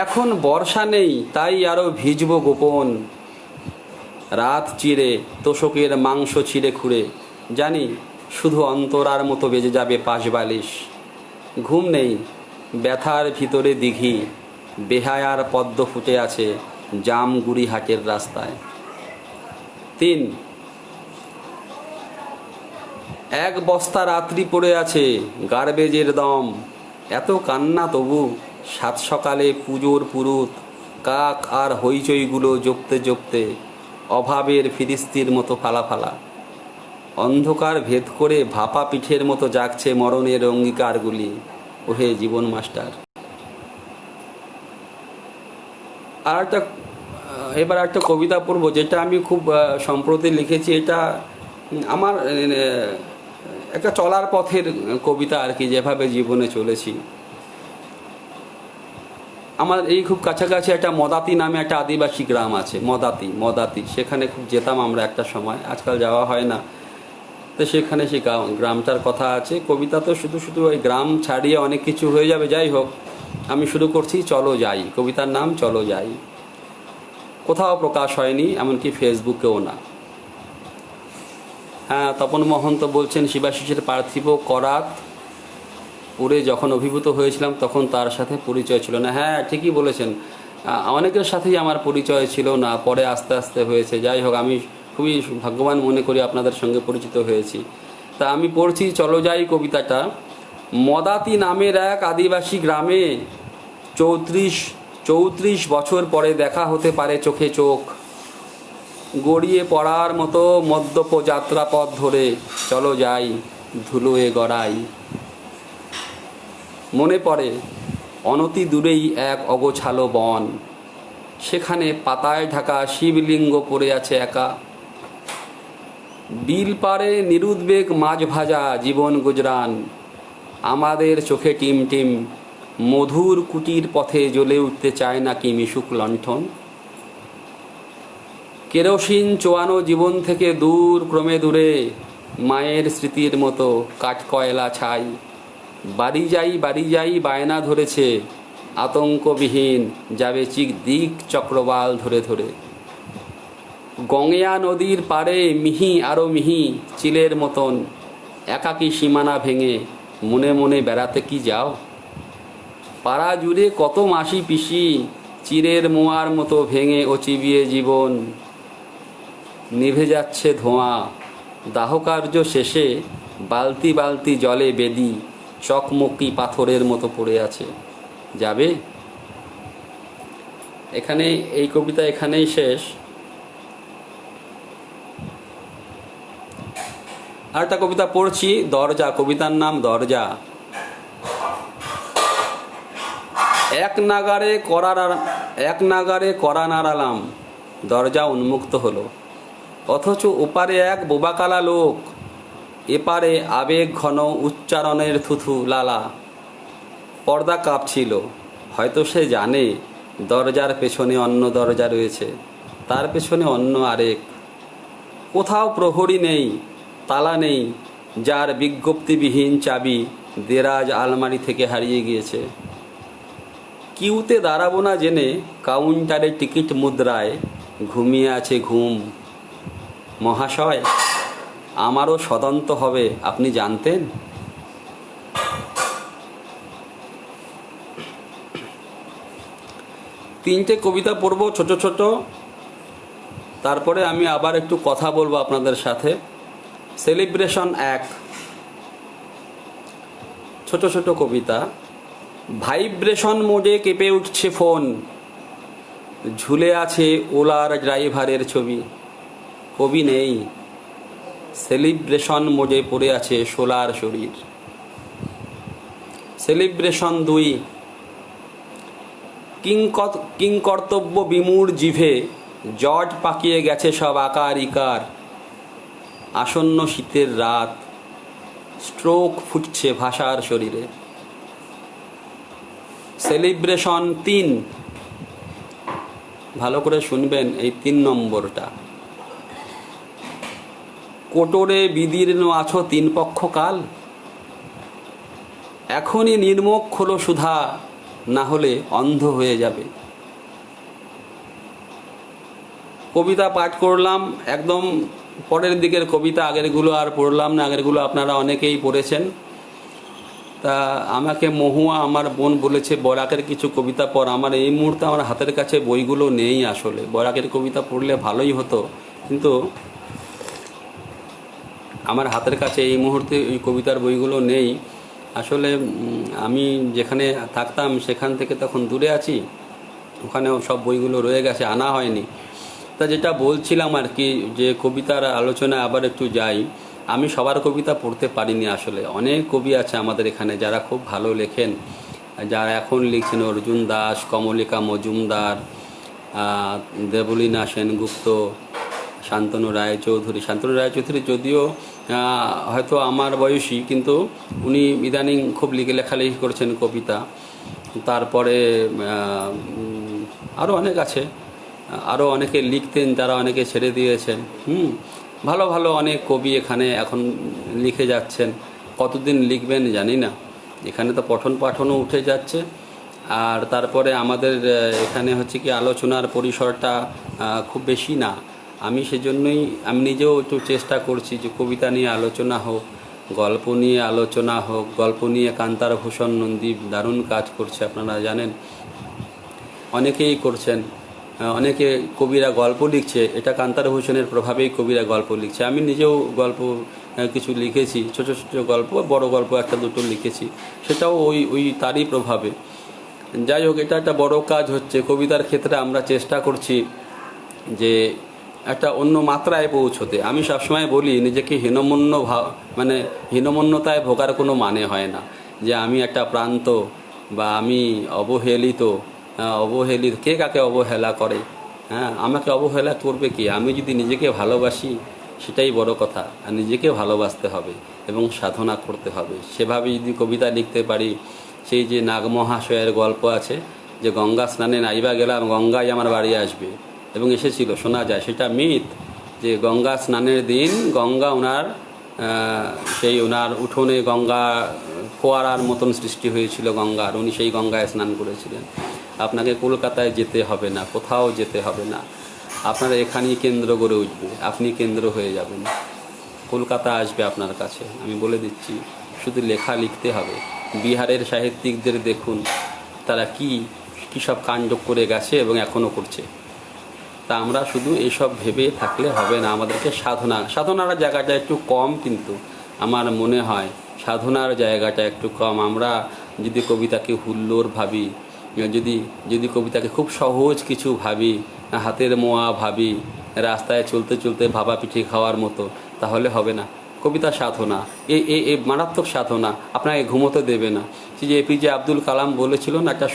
এখন বর্ষা নেই তাই আরো ভিজব গোপন, রাত চিরে তোষকের মাংস ছিঁড়ে খুঁড়ে, জানি শুধু অন্তরার মতো বেজে যাবে পাশবালিশ। ঘুম নেই, ব্যথার ভিতরে দিঘি, বেহায়ার পদ্ম ফুটে আছে জামগুড়ি হাটের রাস্তায়। 3, এক বস্তা রাত্রি পড়ে আছে গার্বেজের দম, এত কান্না তবু। সাত সকালে পুজোর পুরুত, কাক আর হইচইগুলো জপতে জপতে অভাবের ফিরিস্তির মতো ফালা ফালা। অন্ধকার ভেদ করে ভাপা পিঠের মতো জাগছে মরণের অঙ্গীকারগুলি। ওহে জীবন মাস্টার। এবার একটা কবিতা পড়ব যেটা আমি খুব সম্প্রতি লিখেছি। এটা আমার একটা চলার পথের কবিতা আর কি, যেভাবে জীবনে চলেছি। আমার এই খুব কাছাকাছি একটা মদাতি নামে একটা আদিবাসী গ্রাম আছে, মদাতি। সেখানে খুব যেতাম আমরা একটা সময়, আজকাল যাওয়া হয় না। তো সেখানে সেই গ্রামটার কথা আছে। কবিতা তো শুধু ওই গ্রাম ছাড়িয়ে অনেক কিছু হয়ে যাবে। যাই হোক, আমি শুরু করছি চলো যাই। কবিতার নাম চলো যাই। কোথাও প্রকাশ হয়নি, এমনকি ফেসবুকেও না। হ্যাঁ, তপন মহন্ত বলছেন শিবাশিসের পার্থিব করাত পড়ে যখন অভিভূত হয়েছিলাম তখন তার সাথে পরিচয় ছিল না। হ্যাঁ, ঠিকই বলেছেন। অনেকের সাথেই আমার পরিচয় ছিল না, পরে আস্তে আস্তে হয়েছে। যাই হোক, আমি খুবই ভাগ্যবান মনে করি আপনাদের সঙ্গে পরিচিত হয়েছি। তা আমি পড়ছি চলো যাই কবিতাটা। মদাতি নামের এক আদিবাসী গ্রামে 34 বছর পরে দেখা হতে পারে চোখে চোখ। গড়িয়ে পড়ার মতো মদ্যপ যাত্রাপথ ধরে চলো যাই ধুলোয় গড়াই। মনে পড়ে অনতি দূরেই এক অগোছালো বন, সেখানে পাতায় ঢাকা শিবলিঙ্গ পড়ে আছে একা। বিল পারে নিরুদ্বেগ মাছ ভাজা জীবন গুজরান, আমাদের চোখে টিমটিম মধুর কুটির পথে জ্বলে উঠতে চায় নাকি মিশুক লণ্ঠন। কেরোসিন চোয়ানো জীবন থেকে দূর ক্রমে দূরে মায়ের স্মৃতির মতো কাঠকয়লা ছাই। বাড়ি যাই বায়না ধরেছে, আতঙ্কবিহীন যাবে দিক চক্রবাল ধরে ধরে। গঙ্গেয়া নদীর পাড়ে মিহি আরো মিহি চিলের মতন একাকী সীমানা ভেঙে মনে মনে বেড়াতে কি যাও? পাড়া জুড়ে কত মাসি পিসি চিরের মোয়ার মতো ভেঙে ও চিবিয়ে জীবন। নিভে যাচ্ছে ধোঁয়া, দাহকার্য শেষে বালতি বালতি জলে বেদি চকমকি পাথরের মতো পড়ে আছে। যাবে? এখানে এই কবিতা এখানেই শেষ। আর একটা কবিতা পড়ছি, দরজা, কবিতার নাম দরজা। এক নাগারে করা নাড়ালাম, দরজা উন্মুক্ত হলো। অথচ ওপারে এক বোবাকালা লোক, এপারে আবেগ ঘন উচ্চারণের থুথু লালা। পর্দা কাঁপছিল, হয়তো সে জানে দরজার পেছনে অন্য দরজা রয়েছে, তার পেছনে অন্য আরেক। কোথাও প্রহরী নেই, তালা নেই, যার বিজ্ঞপ্তিবিহীন চাবি দেরাজ আলমারি থেকে হারিয়ে গিয়েছে। কিউতে দাঁড়াবো না জেনে কাউন্টারে টিকিট মুদ্রায় ঘুমিয়ে আছে ঘুম। মহাশয়, আমারও সদন্ত হবে, আপনি জানতেন? তিনটে কবিতা পড়ব ছোট ছোট, তারপরে আমি আবার একটু কথা বলবো আপনাদের সাথে। সেলিব্রেশন 1, ছোট ছোট কবিতা। ভাইব্রেশন মোডে কেঁপে উঠছে ফোন, ঝুলে আছে ওলার ড্রাইভারের ছবি। কবি নেই, সেলিব্রেশন মোডে পড়ে আছে সোলার শরীর। সেলিব্রেশন 2, কিংকর্তব্য বিমূঢ় জিভে জট পাকিয়ে গেছে সব আকার ইকার। আসন্ন শীতের রাত, স্ট্রোক ফুটছে ভাষার শরীরে। সেলিব্রেশন 3, ভালো করে শুনবেন এই 3 নম্বরটা। কোটরে বিদীর্ণ আছো 3 পক্ষ কাল, এখনই নির্মোখ হলো সুধা, না হলে অন্ধ হয়ে যাবে। কবিতা পাঠ করলাম, একদম পরের দিকের কবিতা, আগেরগুলো আর পড়লাম না, আগেরগুলো আপনারা অনেকেই পড়েছেন। তা আমাকে মহুয়া আমার বোন বলেছে বরাকের কিছু কবিতা পড়। আমার এই মুহূর্তে আমার হাতের কাছে বইগুলো নেই, আসলে বরাকের কবিতা পড়লে ভালোই হতো, কিন্তু আমার হাতের কাছে এই মুহূর্তে ওই কবিতার বইগুলো নেই। আসলে আমি যেখানে থাকতাম সেখান থেকে তখন দূরে আছি, ওখানেও সব বইগুলো রয়ে গেছে, আনা হয়নি। তা যেটা বলছিলাম আর কি, যে কবিতার আলোচনায় আবার একটু যাই। আমি সবার কবিতা পড়তে পারিনি আসলে। অনেক কবি আছে আমাদের এখানে যারা খুব ভালো লেখেন, যারা এখন লিখছেন অর্জুন দাস, কমলিকা মজুমদার, দেবলীনা সেনগুপ্ত, শান্তনু রায়চৌধুরী। শান্তনু রায়চৌধুরী যদিও হয়তো আমার বয়সী, কিন্তু উনি ইদানিং খুব লেখালেখি করেছেন কবিতা। তারপরে আরও অনেক আছে, আরও অনেকে লিখতেন, তারা অনেকে ছেড়ে দিয়েছেন। ভালো ভালো অনেক কবি এখানে এখন লিখে যাচ্ছেন। কতদিন লিখবেন জানি না, এখানে তো পঠন পাঠনও উঠে যাচ্ছে। আর তারপরে আমাদের এখানে হচ্ছে কি আলোচনার পরিসরটা খুব বেশি না। আমি সেজন্যই আমি নিজেও একটু চেষ্টা করছি যে কবিতা নিয়ে আলোচনা হোক, গল্প নিয়ে আলোচনা হোক। গল্প নিয়ে কান্তার ভূষণ নন্দী দারুণ কাজ করছে, আপনারা জানেন, অনেকেই করছেন। অনেকে কবিরা গল্প লিখছে, এটা কান্তার ভূষণের প্রভাবেই কবিরা গল্প লিখছে। আমি নিজেও গল্প কিছু লিখেছি, ছোট ছোট গল্প, বড় গল্প একটা দুটো লিখেছি, সেটাও ওই তারই প্রভাবে। যাই হোক, এটা একটা বড় কাজ হচ্ছে কবিতার ক্ষেত্রে। আমরা চেষ্টা করছি যে একটা অন্য মাত্রায় পৌঁছতে। আমি সবসময় বলি নিজেকে হীনমন্যতায় ভোগার কোনো মানে হয় না, যে আমি একটা প্রান্ত বা আমি অবহেলিত। কে কাকে অবহেলা করে? আমাকে অবহেলা করবে কি? আমি যদি নিজেকে ভালোবাসি সেটাই বড় কথা। আর নিজেকে ভালোবাসতে হবে এবং সাধনা করতে হবে। সেভাবে যদি কবিতা লিখতে পারি, সেই যে নাগমহাশয়ের গল্প আছে যে গঙ্গা স্নানে নাইবা গেলাম, গঙ্গাই আমার বাড়ি আসবে, এবং এসেছিল, শোনা যায়। সেটা মিথ, যে গঙ্গা স্নানের দিন গঙ্গা ওনার সেই ওনার উঠোনে গঙ্গা ফোয়ারার মতন সৃষ্টি হয়েছিল গঙ্গার, উনি সেই গঙ্গায় স্নান করেছিলেন। আপনাকে কলকাতায় যেতে হবে না, কোথাও যেতে হবে না, আপনার এখানেই কেন্দ্র গড়ে উঠবে, আপনি কেন্দ্র হয়ে যাবেন, কলকাতা আসবে আপনার কাছে, আমি বলে দিচ্ছি। শুধু লেখা লিখতে হবে। বিহারের সাহিত্যিকদের দেখুন তারা কী সব কাণ্ড করে গেছে এবং এখনও করছে। তা আমরা শুধু এসব ভেবে থাকলে হবে না, আমাদেরকে সাধনার জায়গাটা একটু কম, কিন্তু আমার মনে হয় সাধনার জায়গাটা একটু কম। আমরা যদি কবিতাকে হুল্লোড় ভাবি, যদি কবিতাকে খুব সহজ কিছু ভাবি, হাতের মোয়া ভাবি, রাস্তায় চলতে চলতে ভাবা পিঠে খাওয়ার মতো, তাহলে হবে না। কবিতা সাধনা, এই মারাত্মক সাধনা, আপনাকে ঘুমোতে দেবে না। যে এপিজে আব্দুল কালাম বলেছিল না, একটা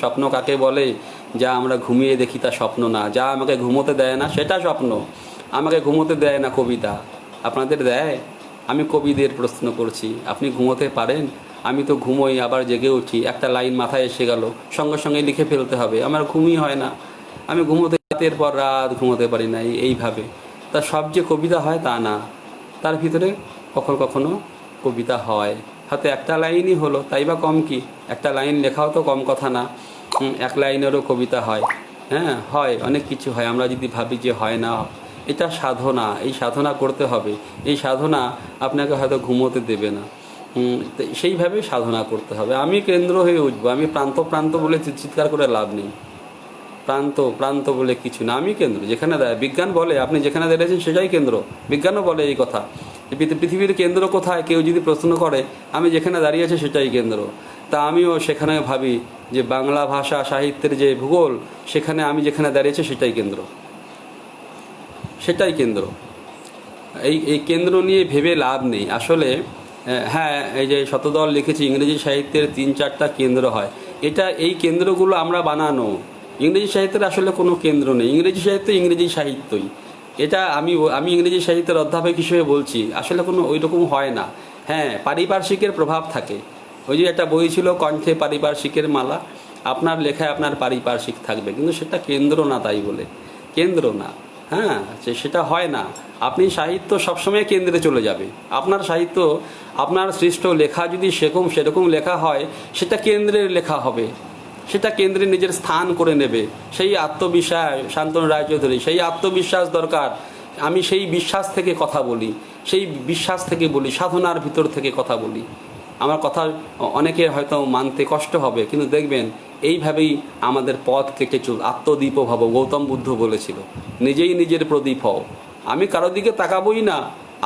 স্বপ্ন কাকে বলে? যা আমরা ঘুমিয়ে দেখি তা স্বপ্ন না, যা আমাকে ঘুমোতে দেয় না সেটা স্বপ্ন। আমাকে ঘুমোতে দেয় না কবিতা, আপনাদের দেয়? আমি কবিদের প্রশ্ন করছি, আপনি ঘুমোতে পারেন? আমি তো ঘুমোই, আবার জেগে উঠি, একটা লাইন মাথায় এসে গেল, সঙ্গে সঙ্গে লিখে ফেলতে হবে, আমার ঘুমই হয় না। আমি ঘুমোতে রাতের পর রাত ঘুমোতে পারি না এইভাবে। তা সব যে কবিতা হয় তা না, তার ভিতরে কখনো কখনো কবিতা হয়, হয়তো একটা লাইনই হলো, তাই বা কম কি? একটা লাইন লেখাও তো কম কথা না, এক লাইনেরও কবিতা হয়। হ্যাঁ হয়, অনেক কিছু হয়। আমরা যদি ভাবি যে হয় না, এটা সাধনা, এই সাধনা করতে হবে। এই সাধনা আপনাকে হয়তো ঘুমোতে দেবে না, সেইভাবে সাধনা করতে হবে। আমি কেন্দ্র হয়ে উঠবো, আমি প্রান্ত বলে চিৎকার করে লাভ নেই। প্রান্ত বলে কিছু না, আমি কেন্দ্র। যেখানে বিজ্ঞান বলে আপনি যেখানে দাঁড়িয়েছেন সেটাই কেন্দ্র, বিজ্ঞানও বলে এই কথা। পৃথিবীর কেন্দ্র কোথায় কেউ যদি প্রশ্ন করে, আমি যেখানে দাঁড়িয়ে আছি সেটাই কেন্দ্র। তা আমিও সেখানে ভাবি যে বাংলা ভাষা সাহিত্যের যে ভূগোল, সেখানে আমি যেখানে দাঁড়িয়েছি সেটাই কেন্দ্র। এই কেন্দ্র নিয়ে ভেবে লাভ নেই আসলে। হ্যাঁ, এই যে শতদল লিখেছি, ইংরেজি সাহিত্যের 3-4টা কেন্দ্র হয়, এই কেন্দ্রগুলো আমরা বানানো। ইংরেজি সাহিত্যের আসলে কোনো কেন্দ্র নেই, ইংরেজি সাহিত্যই। এটা আমি ইংরেজি সাহিত্যের অধ্যাপক হিসেবে বলছি, আসলে কোনো ওই রকম হয় না। হ্যাঁ, পারিপার্শ্বিকের প্রভাব থাকে। ওই যে একটা বই ছিল কণ্ঠে পারিপার্শ্বিকের মালা, আপনার লেখায় আপনার পারিপার্শ্বিক থাকবে, কিন্তু সেটা কেন্দ্র না, তাই বলে কেন্দ্র না। হ্যাঁ, সেটা হয় না। আপনি সাহিত্য সবসময় কেন্দ্রে চলে যাবে। আপনার সাহিত্য, আপনার সৃষ্ট লেখা যদি সেরকম লেখা হয়, সেটা কেন্দ্রের লেখা হবে, সেটা কেন্দ্রে নিজের স্থান করে নেবে। সেই আত্মবিশ্বাস, শান্তনু রায়চৌধুরী, সেই আত্মবিশ্বাস দরকার। আমি সেই বিশ্বাস থেকে কথা বলি, সেই বিশ্বাস থেকে বলি, সাধনার ভিতর থেকে কথা বলি। আমার কথা অনেকের হয়তো মানতে কষ্ট হবে, কিন্তু দেখবেন এইভাবেই আমাদের পথ কেটে আত্মদীপ ভব, গৌতম বুদ্ধ বলেছিল, নিজেই নিজের প্রদীপ হও। আমি কারো দিকে তাকাবই না,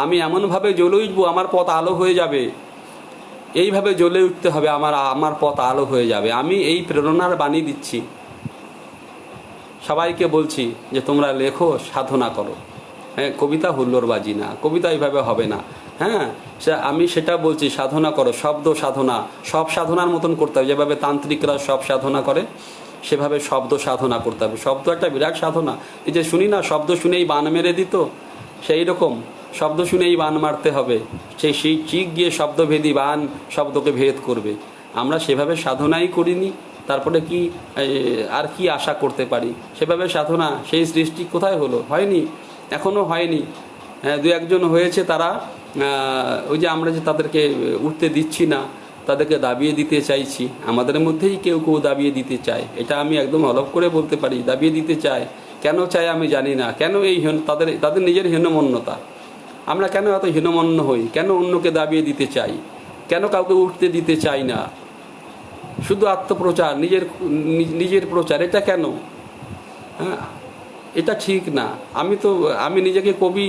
আমি এমনভাবে জ্বলে উঠবো আমার পথ আলো হয়ে যাবে। এইভাবে জ্বলে উঠতে হবে, আমার পথ আলো হয়ে যাবে। আমি এই প্রেরণার বাণী দিচ্ছি, সবাইকে বলছি যে তোমরা লেখো, সাধনা করো। হ্যাঁ, কবিতা হুল্লোড়বাজি না, কবিতা এইভাবে হবে না। হ্যাঁ, আমি সেটা বলছি, সাধনা করো, শব্দ সাধনা, সব সাধনার মতন করতে হবে। যেভাবে তান্ত্রিকরা সব সাধনা করে, সেভাবে শব্দ সাধনা করতে হবে। শব্দ একটা বিরাট সাধনা। এই যে শুনি না, শব্দ শুনেই বান মেরে দিত, সেই রকম শব্দ শুনেই বান মারতে হবে। সেই চিক গিয়ে শব্দভেদী বান শব্দকে ভেদ করবে। আমরা সেভাবে সাধনাই করিনি, তারপরে কি আর কি আশা করতে পারি? সেভাবে সাধনা, সেই সৃষ্টি কোথায় হলো? হয়নি, এখনও হয়নি। দু একজন হয়েছে, তারা ওই যে আমরা যে তাদেরকে উঠতে দিচ্ছি না, তাদেরকে দাবিয়ে দিতে চাইছি। আমাদের মধ্যেই কেউ দাবিয়ে দিতে চায়, এটা আমি একদম অলপ করে বলতে পারি, দাবিয়ে দিতে চায়। কেন চায় আমি জানি না, কেন এই তাদের নিজের হীনমন্যতা। আমরা কেন এত হীনমন্য হই? কেন অন্যকে দাবিয়ে দিতে চাই? কেন কাউকে উঠতে দিতে চাই না? শুধু আত্মপ্রচার, নিজের প্রচার, এটা কেন? হ্যাঁ, এটা ঠিক না। আমি নিজেকে কবি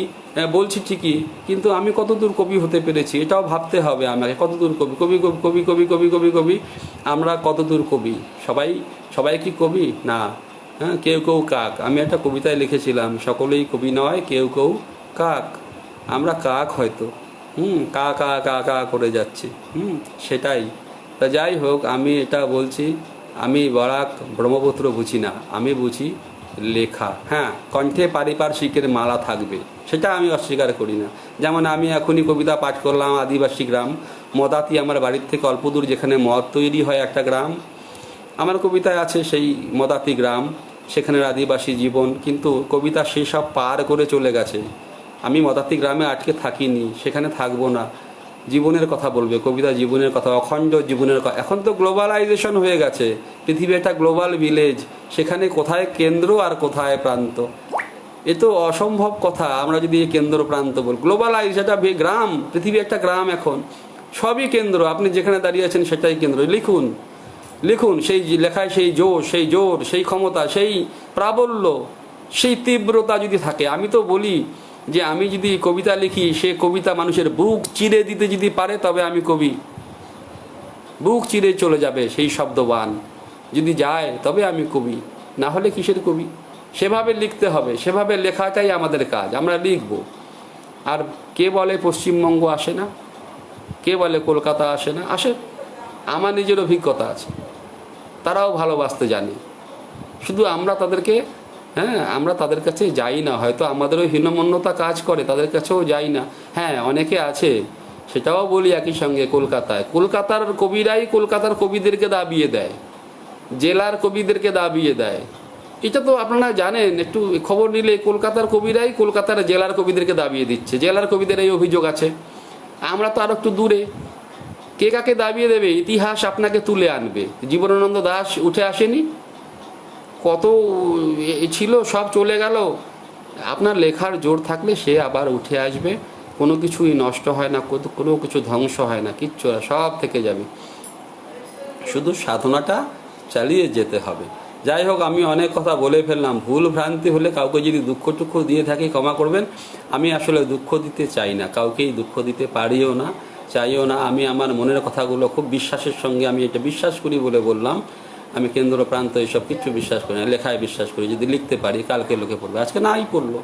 বলছি ঠিকই, কিন্তু আমি কতদূর কবি হতে পেরেছি এটাও ভাবতে হবে আমাকে। কতদূর কবি কবি কবি কবি কবি কবি কবি আমরা কতদূর কবি? সবাই কি কবি না? হ্যাঁ, কেউ কাক। আমি একটা কবিতায় লিখেছিলাম, সকলেই কবি নয়, কেউ কাক। আমরা কাক হয়তো, কা কা কা কা করে যাচ্ছি, সেটাই। তা যাই হোক, আমি এটা বলছি, আমি বরাক ব্রহ্মপুত্র বুঝি না, আমি বুঝি লেখা। হ্যাঁ, কণ্ঠে পারিপার্শ্বিকের মালা থাকবে, সেটা আমি অস্বীকার করি না। যেমন আমি এখনই কবিতা পাঠ করলাম, আদিবাসী গ্রাম মদাতি, আমার বাড়ির থেকে অল্প দূর, যেখানে মদ তৈরি হয়, একটা গ্রাম। আমার কবিতায় আছে সেই মদাতি গ্রাম, সেখানের আদিবাসী জীবন, কিন্তু কবিতা সেসব পার করে চলে গেছে। আমি মতাত্তি গ্রামে আটকে থাকিনি, সেখানে থাকবো না। জীবনের কথা বলবে, কবিতা জীবনের কথা, অখণ্ড জীবনের কথা। এখন তো গ্লোবালাইজেশন হয়ে গেছে, পৃথিবী একটা গ্লোবাল ভিলেজ, সেখানে কোথায় কেন্দ্র আর কোথায় প্রান্ত? এ তো অসম্ভব কথা। আমরা যদি কেন্দ্র প্রান্ত বল, গ্লোবালাইজ, এটা গ্রাম, পৃথিবী একটা গ্রাম, এখন সবই কেন্দ্র। আপনি যেখানে দাঁড়িয়ে আছেন সেটাই কেন্দ্র। লিখুন, লিখুন, সেই লেখায় সেই জোর, সেই জোর, সেই ক্ষমতা, সেই প্রাবল্য, সেই তীব্রতা যদি থাকে। আমি তো বলি যে আমি যদি কবিতা লিখি, সে কবিতা মানুষের বুক চিরে দিতে যদি পারে, তবে আমি কবি। বুক চিরে চলে যাবে সেই শব্দবান, যদি যায় তবে আমি কবি, না হলে কিসের কবি? সেভাবে লিখতে হবে, সেভাবে লেখাটাই আমাদের কাজ। আমরা লিখব। আর কে বলে পশ্চিমবঙ্গ আসে না, কে বলে কলকাতা আসে না? আসে। আমার নিজের অভিজ্ঞতা আছে, তারাও ভালোবাসতে জানে। শুধু আমরা তাদেরকে, আমরা তাদের কাছে যাই না, হয়তো আমাদেরও হীনমন্যতা কাজ করে, তাদের কাছেও যাই না। হ্যাঁ, অনেকে আছে, সেটাও বলি একই সঙ্গে, কলকাতার কবিরাই কলকাতার কবিদেরকে দাবিয়ে দেয়, জেলার কবিদেরকে দাবিয়ে দেয়। এটা তো আপনারা জানেন, একটু খবর নিলে কলকাতার কবিরাই কলকাতার জেলার কবিদেরকে দাবিয়ে দিচ্ছে। জেলার কবিদের এই অভিযোগ আছে। আমরা তো আর একটু দূরে, কে কাকে দাবিয়ে দেবে? ইতিহাস আপনাকে তুলে আনবে। জীবনানন্দ দাশ উঠে আসেনি? কত ছিল, সব চলে গেল। আপনার লেখার জোর থাকলে সে আবার উঠে আসবে। কোনো কিছুই নষ্ট হয় না, কোনো কিছু ধ্বংস হয় না, কিচ্ছু না, সব থেকে যাবে। শুধু সাধনাটা চালিয়ে যেতে হবে। যাই হোক, আমি অনেক কথা বলে ফেললাম। ভুল ভ্রান্তি হলে কাউকে যদি দুঃখ টুক্ষ দিয়ে থাকি ক্ষমা করবেন। আমি আসলে দুঃখ দিতে চাই না, কাউকেই দুঃখ দিতে পারিও না, চাইও না। আমি আমার মনের কথাগুলো খুব বিশ্বাসের সঙ্গে, আমি এটা বিশ্বাস করি বলে বললাম। আমি কেন্দ্র প্রান্ত এসব কিছু বিশ্বাস করি না, লেখায় বিশ্বাস করি। যদি লিখতে পারি, কালকে লোকে পড়বে, আজকে নাই পড়লো,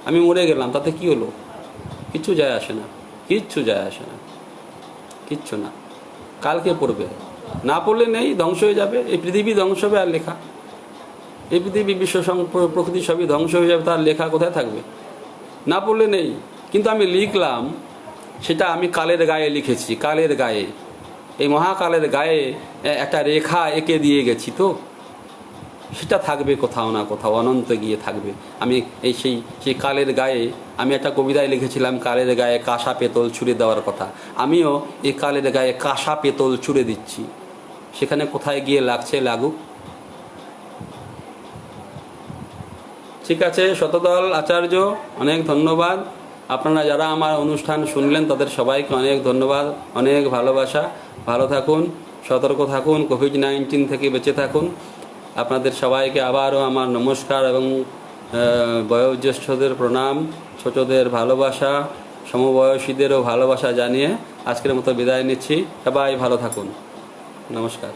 আমি মরে গেলাম, তাতে কি হলো? কিচ্ছু যায় আসে না, কিচ্ছু যায় আসে না, কিচ্ছু না। কালকে পড়বে, না পড়লে নেই, ধ্বংস হয়ে যাবে। এই পৃথিবী ধ্বংস হবে, আর লেখা, এই পৃথিবী, বিশ্ব প্রকৃতি সবই ধ্বংস হয়ে যাবে, তার লেখা কোথায় থাকবে? না পড়লে নেই। কিন্তু আমি লিখলাম, সেটা আমি কালের গায়ে লিখেছি, কালের গায়ে, এই মহাকালের গায়ে একটা রেখা এঁকে দিয়ে গেছি, তো সেটা থাকবে কোথাও না কোথাও, অনন্ত গিয়ে থাকবে। আমি সেই কালের গায়ে, আমি একটা কবিতায় লিখেছিলাম কালের গায়ে কাঁসা পেতল ছুঁড়ে দেওয়ার কথা। আমিও এই কালের গায়ে কাঁসা পেতল ছুঁড়ে দিচ্ছি, সেখানে কোথায় গিয়ে লাগছে, লাগুক। ঠিক আছে, শতদল আচার্য, অনেক ধন্যবাদ। আপনারা যারা আমার অনুষ্ঠান শুনলেন, তাদের সবাইকে অনেক ধন্যবাদ, অনেক ভালোবাসা। ভালো থাকুন, সতর্ক থাকুন, কোভিড-19 থেকে বেঁচে থাকুন। আপনাদের সবাইকে আবারও আমার নমস্কার এবং বয়োজ্যেষ্ঠদের প্রণাম, ছোটদের ভালোবাসা, সমবয়সীদেরও ভালোবাসা জানিয়ে আজকের মতো বিদায় নিচ্ছি। সবাই ভালো থাকুন, নমস্কার।